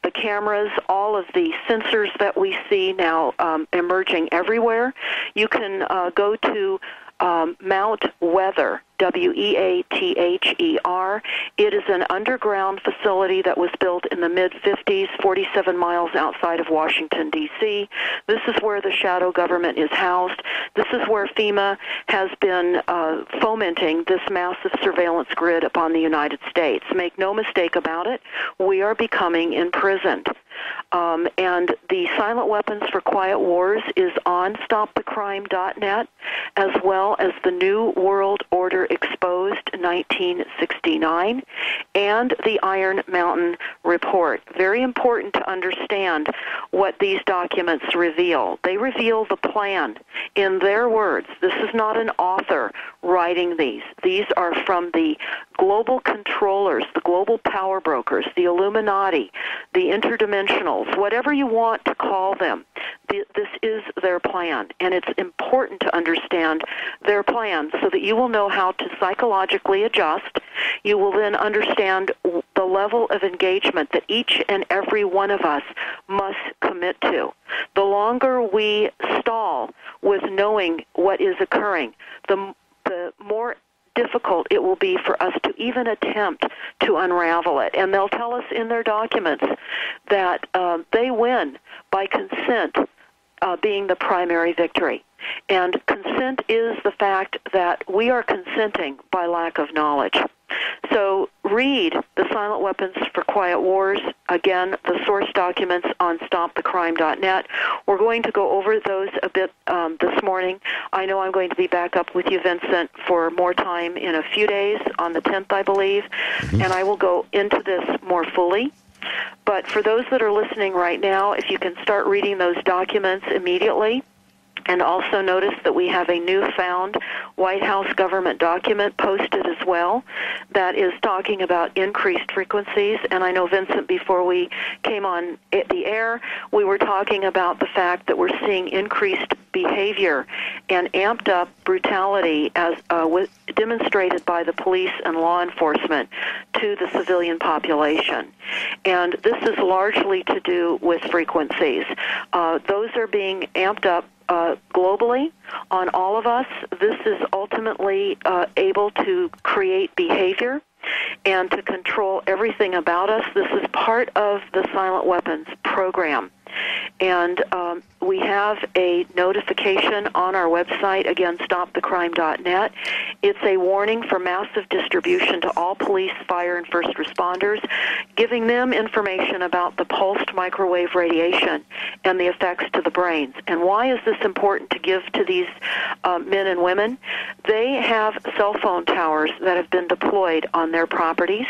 The cameras, all of the sensors that we see now emerging everywhere. You can go to Mount Weather, WEATHER. It is an underground facility that was built in the mid-50s, 47 miles outside of Washington, D.C. This is where the shadow government is housed. This is where FEMA has been fomenting this massive surveillance grid upon the United States. Make no mistake about it, we are becoming imprisoned. And the Silent Weapons for Quiet Wars is on stopthecrime.net, as well as the New World Order Exposed 1969 and the Iron Mountain Report. Very important to understand what these documents reveal. They reveal the plan in their words. This is not an author writing these. These are from the global controllers, the global power brokers, the Illuminati, the interdimensionals, whatever you want to call them. This is their plan, and it's important to understand their plan so that you will know how to psychologically adjust. You will then understand the level of engagement that each and every one of us must commit to. The longer we stall with knowing what is occurring, the more difficult it will be for us to even attempt to unravel it. And they'll tell us in their documents that they win by consent being the primary victory. And consent is the fact that we are consenting by lack of knowledge. So read the Silent Weapons for Quiet Wars. Again, the source documents on stopthecrime.net. We're going to go over those a bit this morning. I know I'm going to be back up with you, Vincent, for more time in a few days, on the 10th, I believe, and I will go into this more fully. But for those that are listening right now, if you can start reading those documents immediately. And also notice that we have a newfound White House government document posted as well that is talking about increased frequencies. And I know, Vincent, before we came on the air, we were talking about the fact that we're seeing increased behavior and amped up brutality as demonstrated by the police and law enforcement to the civilian population. And this is largely to do with frequencies. Those are being amped up globally on all of us. This is ultimately able to create behavior and to control everything about us. This is part of the Silent Weapons program. And we have a notification on our website, again, stopthecrime.net. It's a warning for massive distribution to all police, fire, and first responders, giving them information about the pulsed microwave radiation and the effects to the brains. And why is this important to give to these men and women? They have cell phone towers that have been deployed on their properties.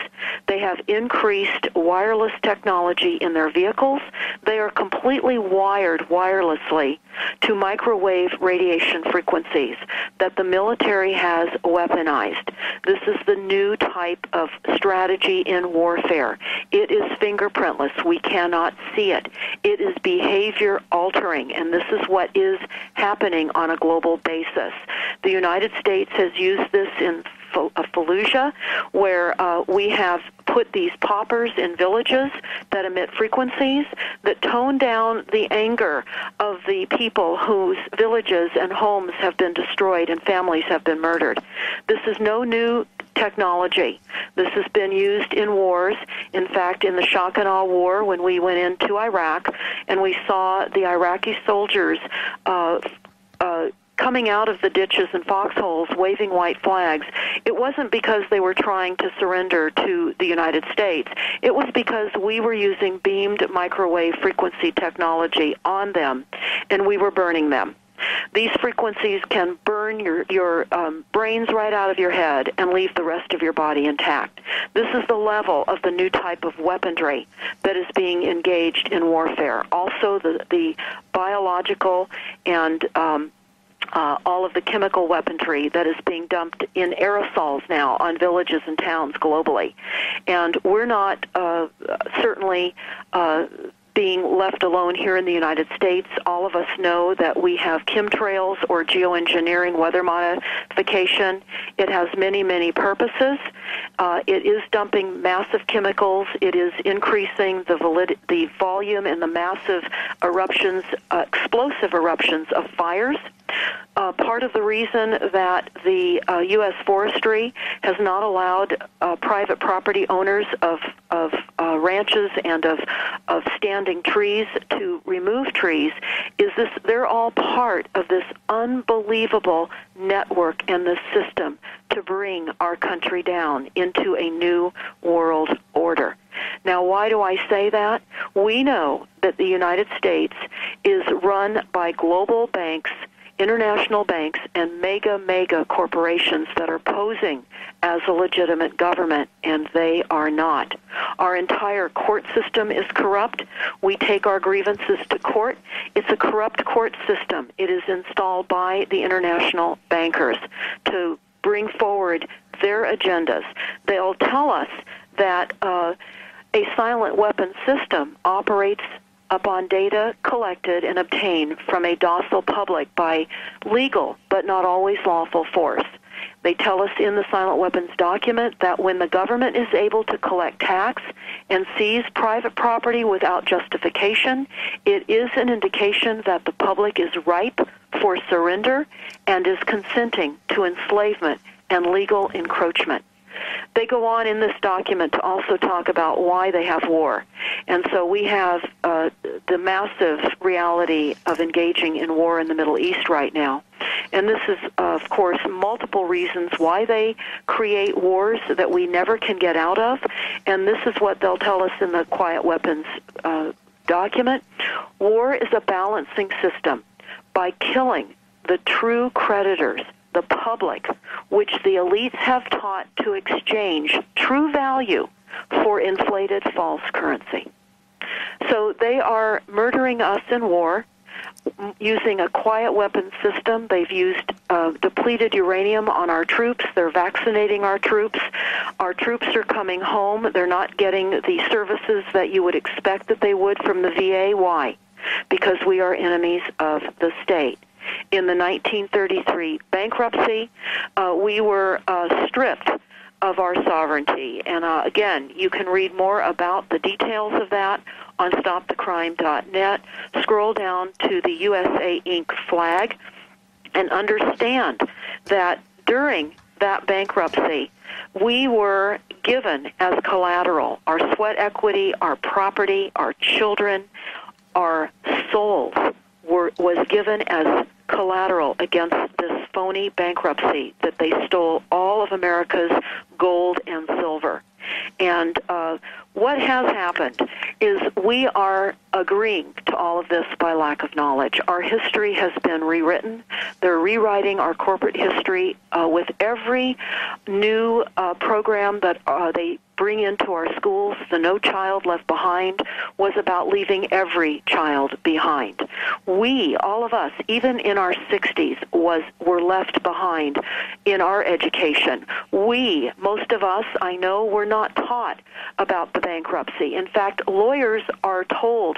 They have increased wireless technology in their vehicles. They are completely wired wirelessly to microwave radiation frequencies that the military has weaponized. This is the new type of strategy in warfare. It is fingerprintless. We cannot see it. It is behavior altering, and this is what is happening on a global basis. The United States has used this in Fallujah, where we have put these poppers in villages that emit frequencies that tone down the anger of the people whose villages and homes have been destroyed and families have been murdered. This is no new technology. This has been used in wars. In fact, in the shock and awe war, when we went into Iraq and we saw the Iraqi soldiers coming out of the ditches and foxholes waving white flags, it wasn't because they were trying to surrender to the United States. It was because we were using beamed microwave frequency technology on them, and we were burning them. These frequencies can burn your brains right out of your head and leave the rest of your body intact. This is the level of the new type of weaponry that is being engaged in warfare. Also, the biological and all of the chemical weaponry that is being dumped in aerosols now on villages and towns globally. And we're not certainly being left alone here in the United States. All of us know that we have chemtrails or geoengineering, weather modification. It has many, many purposes. It is dumping massive chemicals. It is increasing the volume and the massive eruptions, explosive eruptions of fires. Part of the reason that the U.S. forestry has not allowed private property owners of ranches and of standing trees to remove trees is this: they're all part of this unbelievable network and this system to bring our country down into a new world order. Now, why do I say that? We know that the United States is run by global banks, international banks, and mega corporations that are posing as a legitimate government, and they are not. Our entire court system is corrupt. We take our grievances to court. It's a corrupt court system. It is installed by the international bankers to bring forward their agendas. They'll tell us that a silent weapon system operates upon data collected and obtained from a docile public by legal but not always lawful force. They tell us in the silent weapons document that when the government is able to collect tax and seize private property without justification, it is an indication that the public is ripe for surrender and is consenting to enslavement and legal encroachment. They go on in this document to also talk about why they have war. And so we have the massive reality of engaging in war in the Middle East right now. And this is, of course, multiple reasons why they create wars that we never can get out of. And this is what they'll tell us in the quiet weapons document. War is a balancing system. By killing the true creditors, the public, which the elites have taught to exchange true value for inflated false currency. So they are murdering us in war using a quiet weapons system. They've used depleted uranium on our troops. They're vaccinating our troops. Our troops are coming home. They're not getting the services that you would expect that they would from the VA. Why? Because we are enemies of the state. In the 1933 bankruptcy, we were stripped of our sovereignty. And again, you can read more about the details of that on stopthecrime.net. Scroll down to the USA Inc. flag and understand that during that bankruptcy, we were given as collateral our sweat equity, our property, our children, our souls was given as collateral against this phony bankruptcy that they stole all of America's gold and silver. And what has happened is we are agreeing to all of this by lack of knowledge. Our history has been rewritten. They're rewriting our corporate history with every new program that they bring into our schools. The No Child Left Behind was about leaving every child behind. We, all of us, even in our 60s, were left behind in our education. We, most of us, I know, were not taught about the bankruptcy. In fact, lawyers are told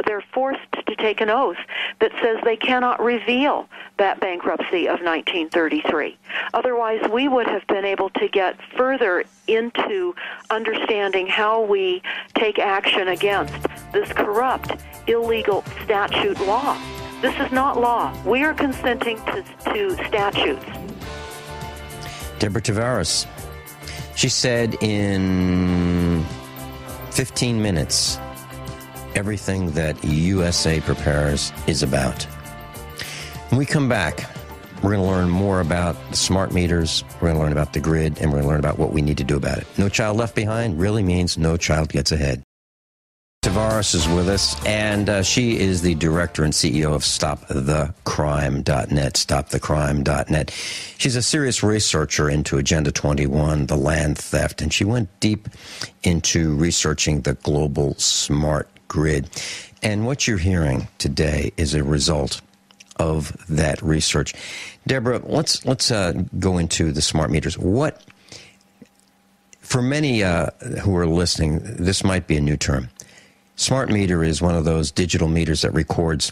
they're forced to take an oath that says they cannot reveal that bankruptcy of 1933. Otherwise, we would have been able to get further into understanding how we take action against this corrupt, illegal statute law. This is not law. We are consenting to statutes. Deborah Tavares, she said in 15 minutes everything that USA Prepares is about. When we come back, we're going to learn more about the smart meters, we're going to learn about the grid, and we're going to learn about what we need to do about it. No Child Left Behind really means no child gets ahead. Tavares is with us, and she is the director and CEO of StopTheCrime.net, StopTheCrime.net. She's a serious researcher into Agenda 21, the land theft, and she went deep into researching the global smart grid. And what you're hearing today is a result of that research. Deborah, let's go into the smart meters. What, for many who are listening, this might be a new term. Smart meter is one of those digital meters that records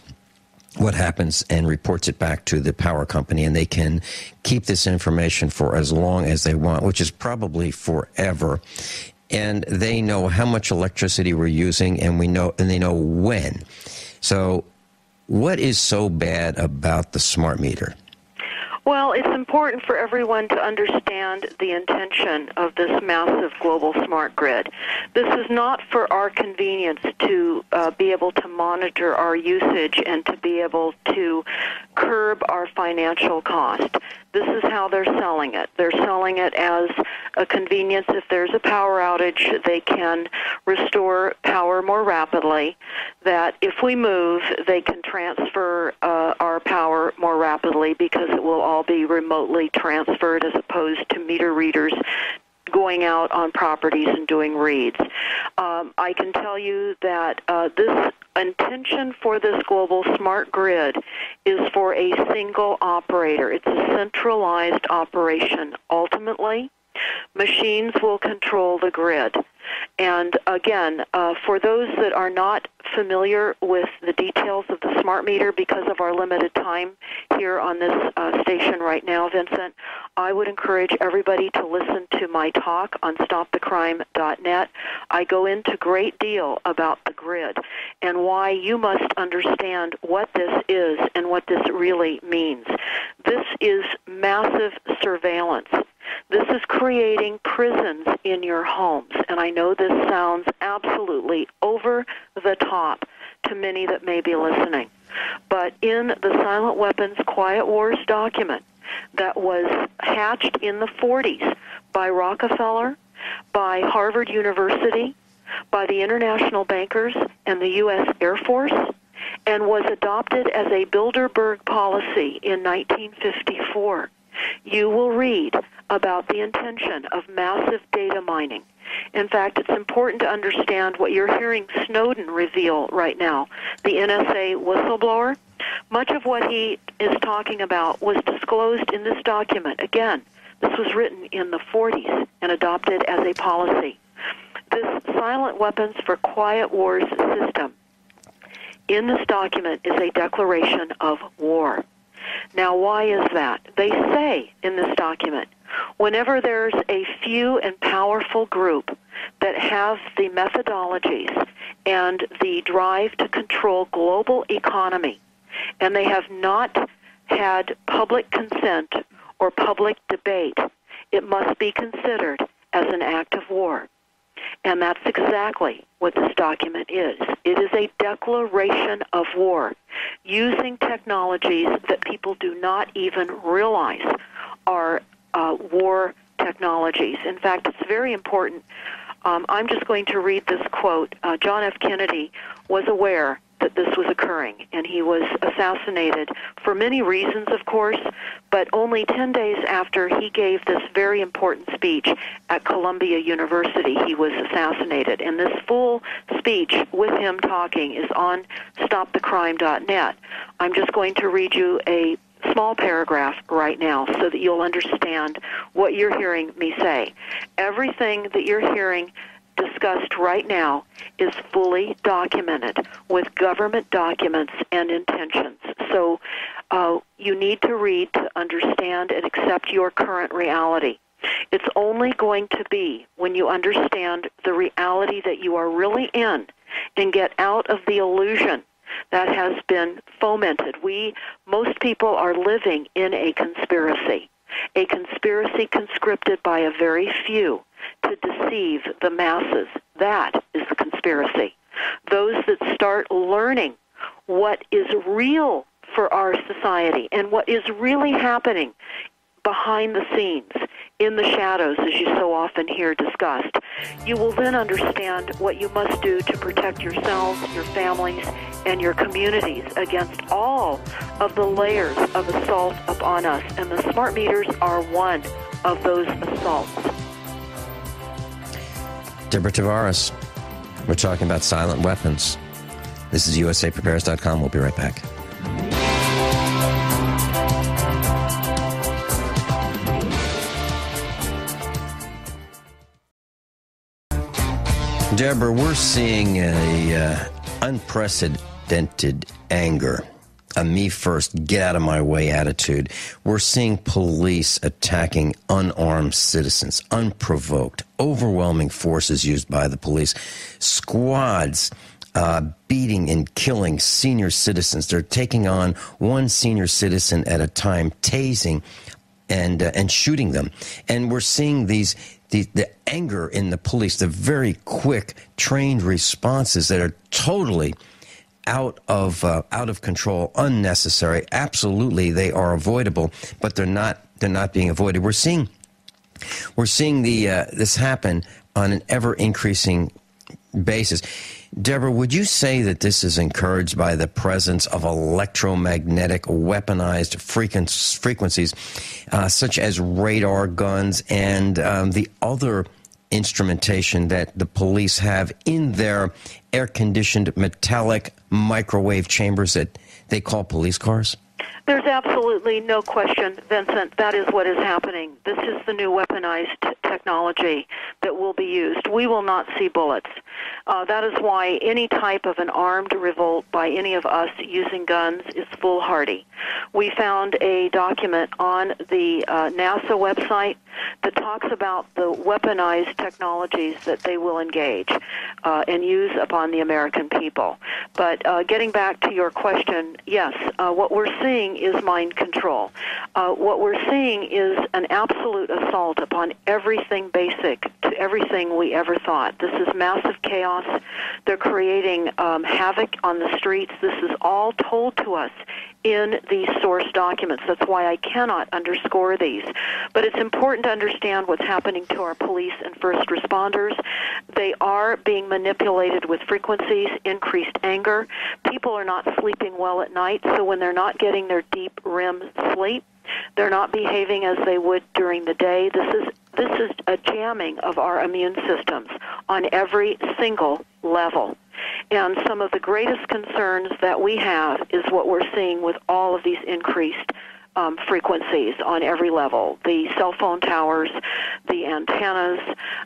what happens and reports it back to the power company, and they can keep this information for as long as they want, which is probably forever. And they know how much electricity we're using, and they know when. So what is so bad about the smart meter? Well, it's important for everyone to understand the intention of this massive global smart grid. This is not for our convenience to be able to monitor our usage and to be able to curb our financial cost. This is how they're selling it. They're selling it as a convenience. If there's a power outage, they can restore power more rapidly. That if we move, they can transfer our power more rapidly because it will all be remotely transferred as opposed to meter readers going out on properties and doing reads. I can tell you that this intention for this global smart grid is for a single operator. It's a centralized operation. Ultimately, machines will control the grid. And again, for those that are not familiar with the details of the smart meter because of our limited time here on this station right now, Vincent, I would encourage everybody to listen to my talk on stopthecrime.net. I go into great deal about the grid and why you must understand what this is and what this really means. This is massive surveillance. This is creating prisons in your homes, and I know this sounds absolutely over the top to many that may be listening. But in the Silent Weapons Quiet Wars document that was hatched in the 40s by Rockefeller, by Harvard University, by the international bankers and the U.S. Air Force, and was adopted as a Bilderberg policy in 1954, you will read about the intention of massive data mining. In fact, it's important to understand what you're hearing Snowden reveal right now, the NSA whistleblower. Much of what he is talking about was disclosed in this document. Again, this was written in the 40s and adopted as a policy. This Silent Weapons for Quiet Wars system in this document is a declaration of war. Now, why is that? They say in this document, whenever there's a few and powerful group that have the methodologies and the drive to control global economy, and they have not had public consent or public debate, it must be considered as an act of war. And that's exactly what this document is. It is a declaration of war using technologies that people do not even realize are war technologies. In fact, it's very important. I'm just going to read this quote. John F. Kennedy was aware that this was occurring, and he was assassinated for many reasons, of course, but only 10 days after he gave this very important speech at Columbia University, he was assassinated. And this full speech with him talking is on stopthecrime.net. I'm just going to read you a small paragraph right now so that you'll understand what you're hearing me say. Everything that you're hearing discussed right now is fully documented with government documents and intentions. So you need to read to understand and accept your current reality. It's only going to be when you understand the reality that you are really in and get out of the illusion that has been fomented. Most people are living in a conspiracy conscripted by a very few to deceive the masses. That is the conspiracy. Those that start learning what is real for our society and what is really happening behind the scenes, in the shadows, as you so often hear discussed, you will then understand what you must do to protect yourselves, your families, and your communities against all of the layers of assault upon us. And the smart meters are one of those assaults. Deborah Tavares, we're talking about silent weapons. This is USAPrepares.com. We'll be right back. Deborah, we're seeing a unprecedented anger, a me first, get out of my way attitude. We're seeing police attacking unarmed citizens, unprovoked, overwhelming forces used by the police, squads beating and killing senior citizens. They're taking on one senior citizen at a time, tasing and shooting them. And we're seeing the anger in the police, the very quick, trained responses that are totally out of control, unnecessary. Absolutely, they are avoidable, but they're not being avoided. We're seeing this happen on an ever increasing basis. Deborah, would you say that this is encouraged by the presence of electromagnetic weaponized frequencies such as radar guns and the other instrumentation that the police have in their air-conditioned metallic microwave chambers that they call police cars? There's absolutely no question, Vincent, that is what is happening. This is the new weaponized technology that will be used. We will not see bullets. That is why any type of an armed revolt by any of us using guns is foolhardy. We found a document on the NASA website that talks about the weaponized technologies that they will engage and use upon the American people. But getting back to your question, yes, what we're seeing is mind control. What we're seeing is an absolute assault upon everything basic to everything we ever thought. This is massive chaos. They're creating havoc on the streets. This is all told to us in these source documents. That's why I cannot underscore these. But it's important to understand what's happening to our police and first responders. They are being manipulated with frequencies, increased anger. People are not sleeping well at night, so when they're not getting their deep REM sleep, they're not behaving as they would during the day. This is a jamming of our immune systems on every single level. And some of the greatest concerns that we have is what we're seeing with all of these increased frequencies on every level. The cell phone towers, the antennas,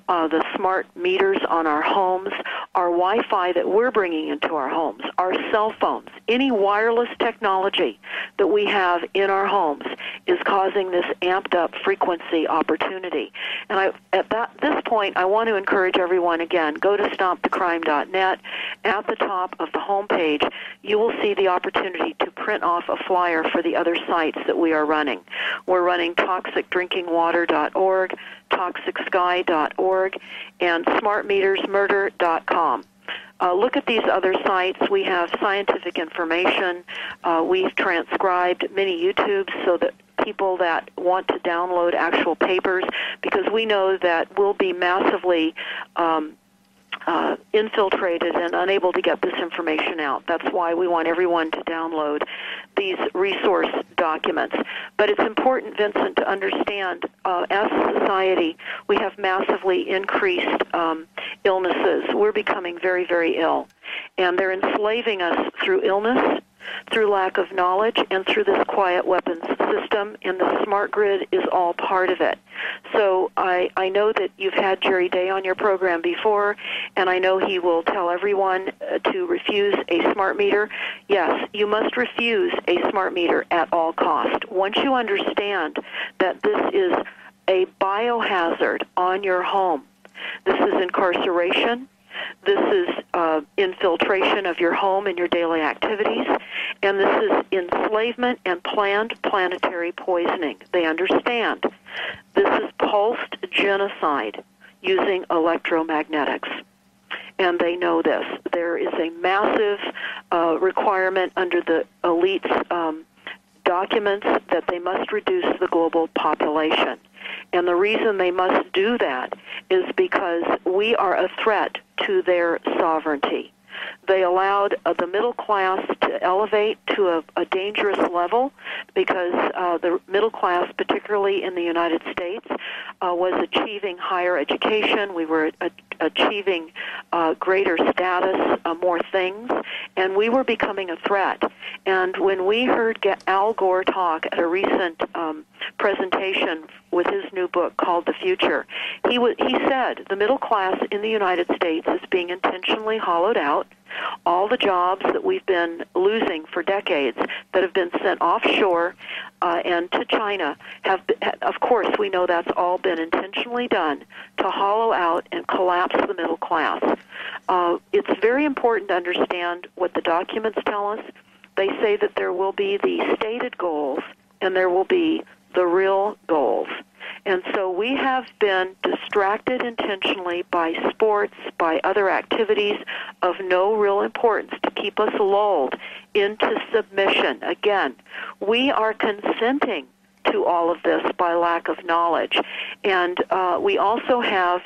the smart meters on our homes, our Wi-Fi that we're bringing into our homes, our cell phones, any wireless technology that we have in our homes is causing this amped up frequency opportunity. And at this point, I want to encourage everyone, again, go to stopthecrime.net. At the top of the homepage, you will see the opportunity to print off a flyer for the other sites that we are running. We're running toxicdrinkingwater.org, toxicsky.org, and smartmetersmurder.com. Look at these other sites. We have scientific information. We've transcribed many YouTubes so that people that want to download actual papers, because we know that we'll be massively infiltrated and unable to get this information out. That's why we want everyone to download these resource documents. But it's important, Vincent, to understand, as a society, we have massively increased illnesses. We're becoming very, very ill. And they're enslaving us through illness, through lack of knowledge, and through this quiet weapons system, and the smart grid is all part of it. So I know that you've had Jerry Day on your program before, and I know he will tell everyone to refuse a smart meter. Yes, you must refuse a smart meter at all cost. Once you understand that this is a biohazard on your home, this is incarceration, this is infiltration of your home and your daily activities, and this is enslavement and planned planetary poisoning. They understand. This is pulsed genocide using electromagnetics, and they know this. There is a massive requirement under the elite's documents that they must reduce the global population. And the reason they must do that is because we are a threat to their sovereignty. They allowed the middle class to elevate to a dangerous level because the middle class, particularly in the United States, was achieving higher education. We were achieving greater status, more things, and we were becoming a threat. And when we heard Al Gore talk at a recent presentation with his new book called The Future, he said the middle class in the United States is being intentionally hollowed out. All the jobs that we've been losing for decades that have been sent offshore and to China have, of course, we know that's all been intentionally done to hollow out and collapse the middle class. It's very important to understand what the documents tell us. They say that there will be the stated goals and there will be the real goals. And so we have been distracted intentionally by sports, by other activities of no real importance to keep us lulled into submission. Again, we are consenting to all of this by lack of knowledge. And we also have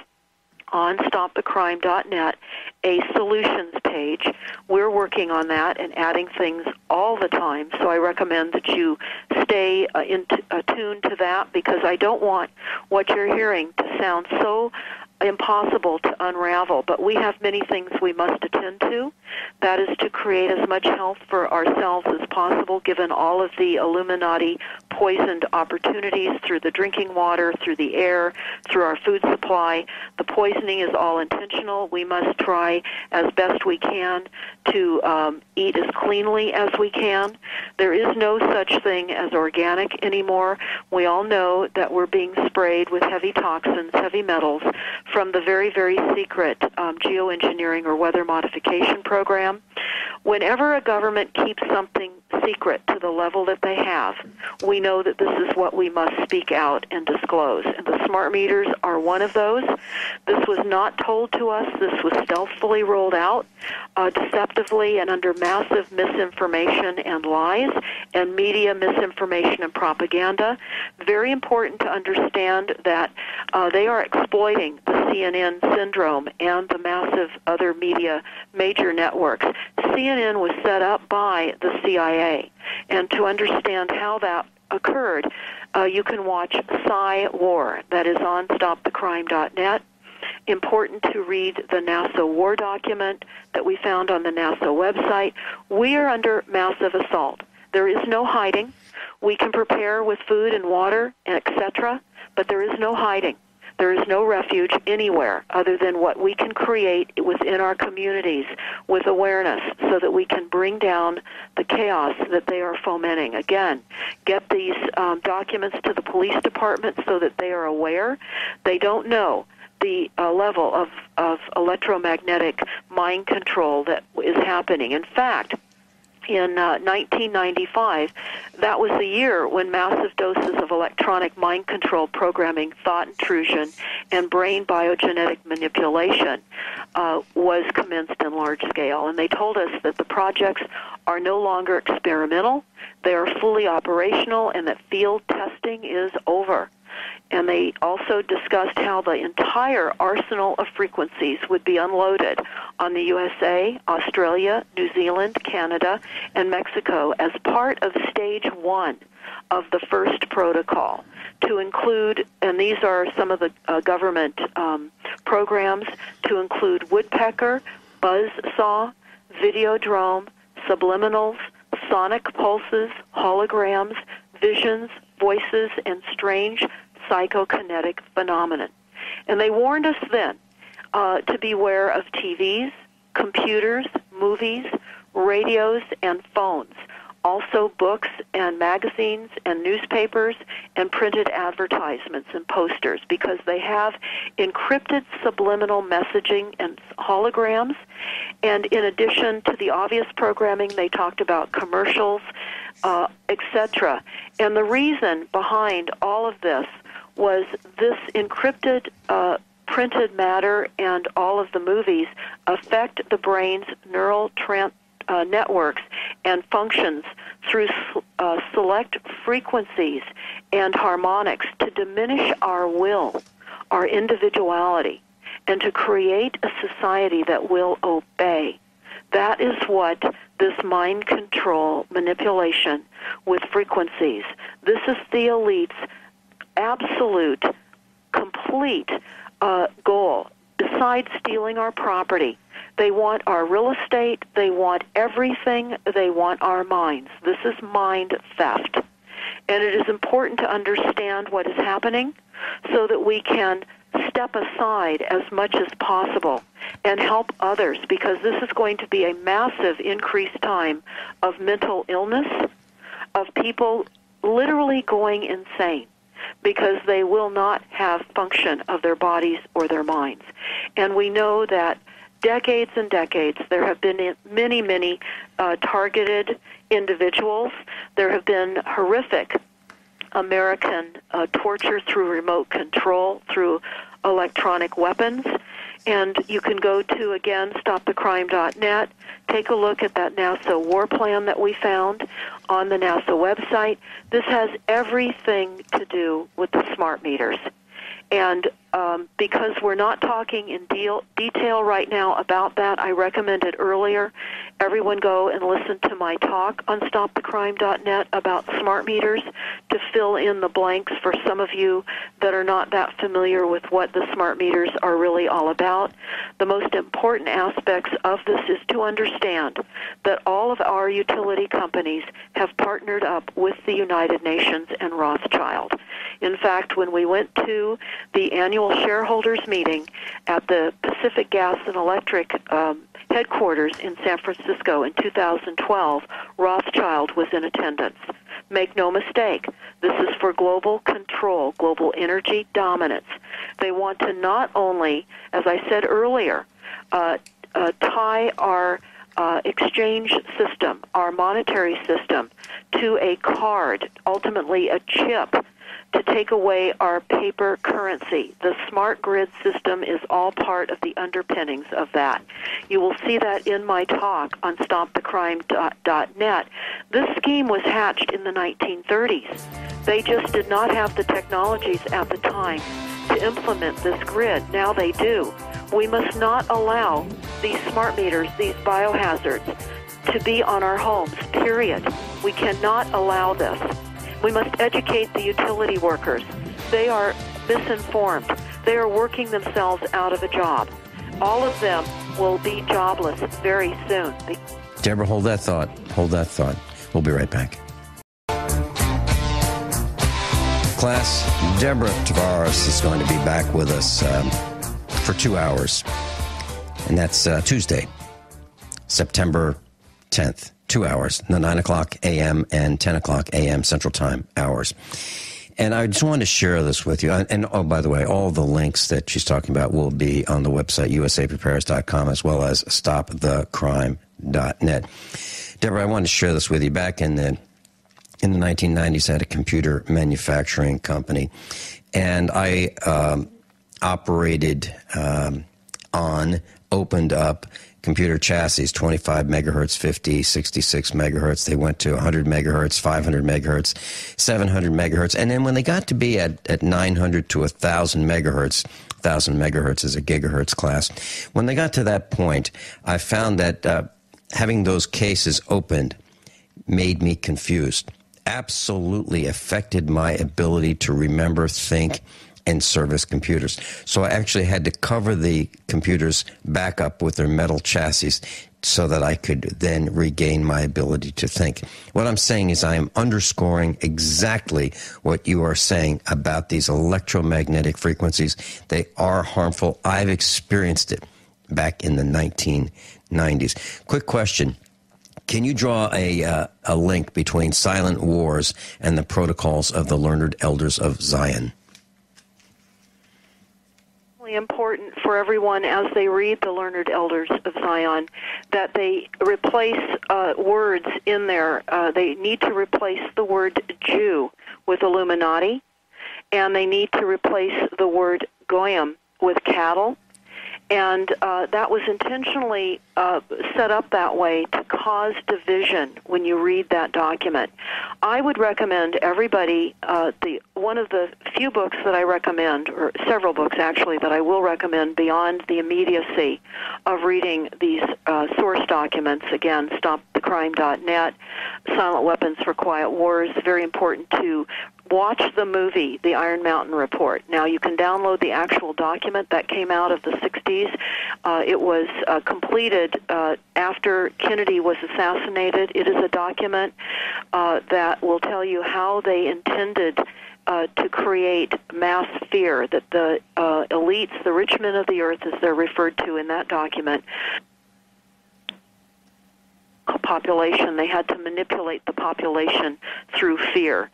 on stopthecrime.net a solutions page. We're working on that and adding things all the time, so I recommend that you stay attuned to that, because I don't want what you're hearing to sound so impossible to unravel, but we have many things we must attend to. That is to create as much health for ourselves as possible, given all of the Illuminati poisoned opportunities through the drinking water, through the air, through our food supply. The poisoning is all intentional. We must try as best we can to eat as cleanly as we can. There is no such thing as organic anymore. We all know that we're being sprayed with heavy toxins, heavy metals, from the very, very secret geoengineering or weather modification program. Whenever a government keeps something secret to the level that they have, we know that this is what we must speak out and disclose. And the smart meters are one of those. This was not told to us. This was stealthily rolled out, deceptively and under massive misinformation and lies and media misinformation and propaganda. Very important to understand that they are exploiting the CNN syndrome and the massive other media major networks. CNN was set up by the CIA, and to understand how that occurred, you can watch Psy War. That is on stopthecrime.net. Important to read the NASA war document that we found on the NASA website. We are under massive assault. There is no hiding. We can prepare with food and water, etc., but there is no hiding. There is no refuge anywhere other than what we can create within our communities with awareness so that we can bring down the chaos that they are fomenting. Again, get these documents to the police department so that they are aware. They don't know the level of electromagnetic mind control that is happening. In fact, in 1995, that was the year when massive doses of electronic mind control programming, thought intrusion, and brain biogenetic manipulation was commenced in large scale. And they told us that the projects are no longer experimental, they are fully operational, and that field testing is over. And they also discussed how the entire arsenal of frequencies would be unloaded on the USA, Australia, New Zealand, Canada, and Mexico as part of stage 1 of the first protocol, to include, and these are some of the government programs, to include woodpecker, buzzsaw, videodrome, subliminals, sonic pulses, holograms, visions, voices, and strange psychokinetic phenomenon. And they warned us then to beware of TVs, computers, movies, radios, and phones. Also books and magazines and newspapers and printed advertisements and posters, because they have encrypted subliminal messaging and holograms. And in addition to the obvious programming, they talked about commercials, etc. And the reason behind all of this was this encrypted printed matter and all of the movies affect the brain's neural networks and functions through select frequencies and harmonics to diminish our will, our individuality, and to create a society that will obey. That is what this mind control manipulation with frequencies, this is the elite's absolute, complete goal, besides stealing our property, they want our real estate, they want everything, they want our minds. This is mind theft. And it is important to understand what is happening so that we can step aside as much as possible and help others, because this is going to be a massive increased time of mental illness, of people literally going insane because they will not have function of their bodies or their minds. And we know that decades and decades, there have been many, many targeted individuals. There have been horrific American torture through remote control, through electronic weapons. And you can go to, again, stopthecrime.net, take a look at that NASA war plan that we found on the NASA website. This has everything to do with the smart meters. And because we're not talking in detail right now about that, I recommended earlier everyone go and listen to my talk on stopthecrime.net about smart meters to fill in the blanks for some of you that are not that familiar with what the smart meters are really all about. The most important aspects of this is to understand that all of our utility companies have partnered up with the United Nations and Rothschild. In fact, when we went to the annual shareholders meeting at the Pacific Gas and Electric headquarters in San Francisco in 2012, Rothschild was in attendance. Make no mistake, this is for global control, global energy dominance. They want to not only, as I said earlier, tie our exchange system, our monetary system, to a card, ultimately a chip, to take away our paper currency. The smart grid system is all part of the underpinnings of that. You will see that in my talk on stopthecrime.net. This scheme was hatched in the 1930s. They just did not have the technologies at the time to implement this grid. Now they do. We must not allow these smart meters, these biohazards, to be on our homes, period. We cannot allow this. We must educate the utility workers. They are misinformed. They are working themselves out of a job. All of them will be jobless very soon. Deborah, hold that thought. Hold that thought. We'll be right back. Class, Deborah Tavares is going to be back with us for 2 hours. And that's Tuesday, September 10th. 2 hours, the 9 o'clock a.m. and 10 o'clock a.m. Central Time hours. And I just wanted to share this with you. And, oh, by the way, all the links that she's talking about will be on the website, usaprepares.com, as well as stopthecrime.net. Deborah, I wanted to share this with you. Back in the 1990s, I had a computer manufacturing company, and I operated opened up computer chassis, 25 megahertz, 50, 66 megahertz. They went to 100 megahertz, 500 megahertz, 700 megahertz. And then when they got to be at 900 to 1,000 megahertz, 1,000 megahertz is a gigahertz class. When they got to that point, I found that having those cases opened made me confused. Absolutely affected my ability to remember, think, and service computers. So I actually had to cover the computers back up with their metal chassis so that I could then regain my ability to think. What I'm saying is I am underscoring exactly what you are saying about these electromagnetic frequencies. They are harmful. I've experienced it back in the 1990s. Quick question. Can you draw a link between silent wars and the protocols of the Learned Elders of Zion? Important for everyone as they read the Learned Elders of Zion that they replace words in there. They need to replace the word Jew with Illuminati, and they need to replace the word Goyim with cattle. And that was intentionally set up that way to cause division when you read that document. I would recommend everybody, one of the few books that I recommend, or several books actually, that I will recommend beyond the immediacy of reading these source documents. Again, stopthecrime.net, Silent Weapons for Quiet Wars. Very important to watch the movie, The Iron Mountain Report. Now, you can download the actual document that came out of the 60s. It was completed after Kennedy was assassinated. It is a document that will tell you how they intended to create mass fear, that the elites, the rich men of the earth, as they're referred to in that document, population, they had to manipulate the population through fear.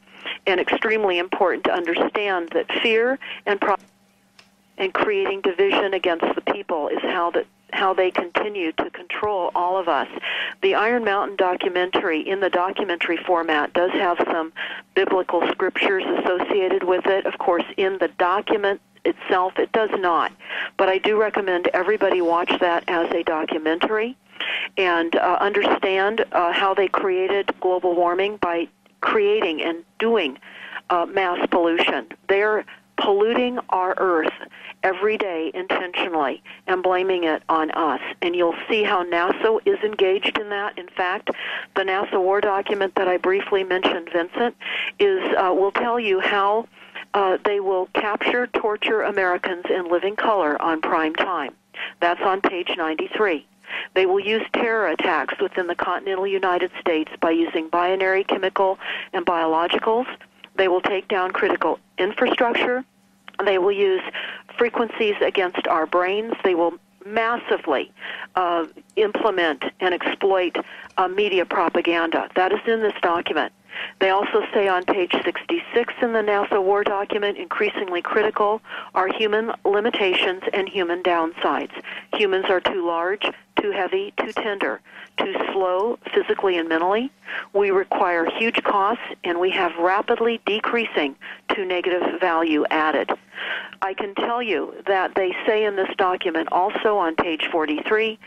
And extremely important to understand that fear and creating division against the people is how they continue to control all of us. The Iron Mountain documentary, in the documentary format, does have some biblical scriptures associated with it. Of course, in the document itself, it does not. But I do recommend everybody watch that as a documentary and understand how they created global warming by creating and doing mass pollution. They're polluting our earth every day intentionally and blaming it on us. And you'll see how NASA is engaged in that. In fact, the NASA war document that I briefly mentioned, Vincent, will tell you how they will capture, torture Americans in living color on prime time. That's on page 93. They will use terror attacks within the continental United States by using binary, chemical, and biologicals. They will take down critical infrastructure. They will use frequencies against our brains. They will massively implement and exploit media propaganda. That is in this document. They also say on page 66 in the NASA war document, increasingly critical are human limitations and human downsides. Humans are too large, too heavy, too tender, too slow physically and mentally. We require huge costs, and we have rapidly decreasing to negative value added. I can tell you that they say in this document, also on page 43,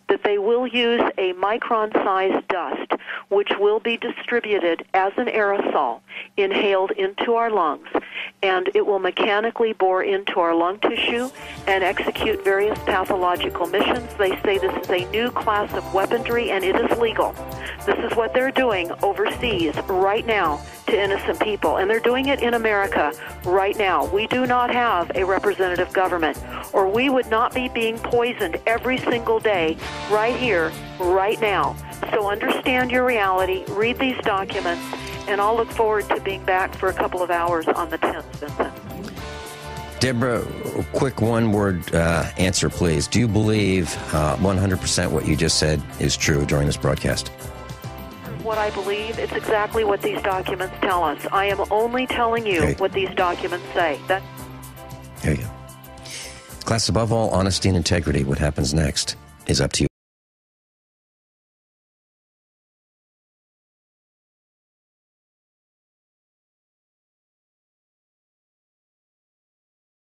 that they will use a micron-sized dust, which will be distributed as an aerosol, inhaled into our lungs, and it will mechanically bore into our lung tissue and execute various pathological missions. They say this is a new class of weaponry, and it is legal. This is what they're doing overseas right now to innocent people, and they're doing it in America right now. We do not have a representative government, or we would not be being poisoned every single day right here, right now. So understand your reality, read these documents, and I'll look forward to being back for a couple of hours on the 10th, Vincent. Deborah, quick one-word answer, please. Do you believe 100% what you just said is true during this broadcast? What I believe, it's exactly what these documents tell us. I am only telling you what these documents say. There you go. Class, above all, honesty and integrity. What happens next is up to you.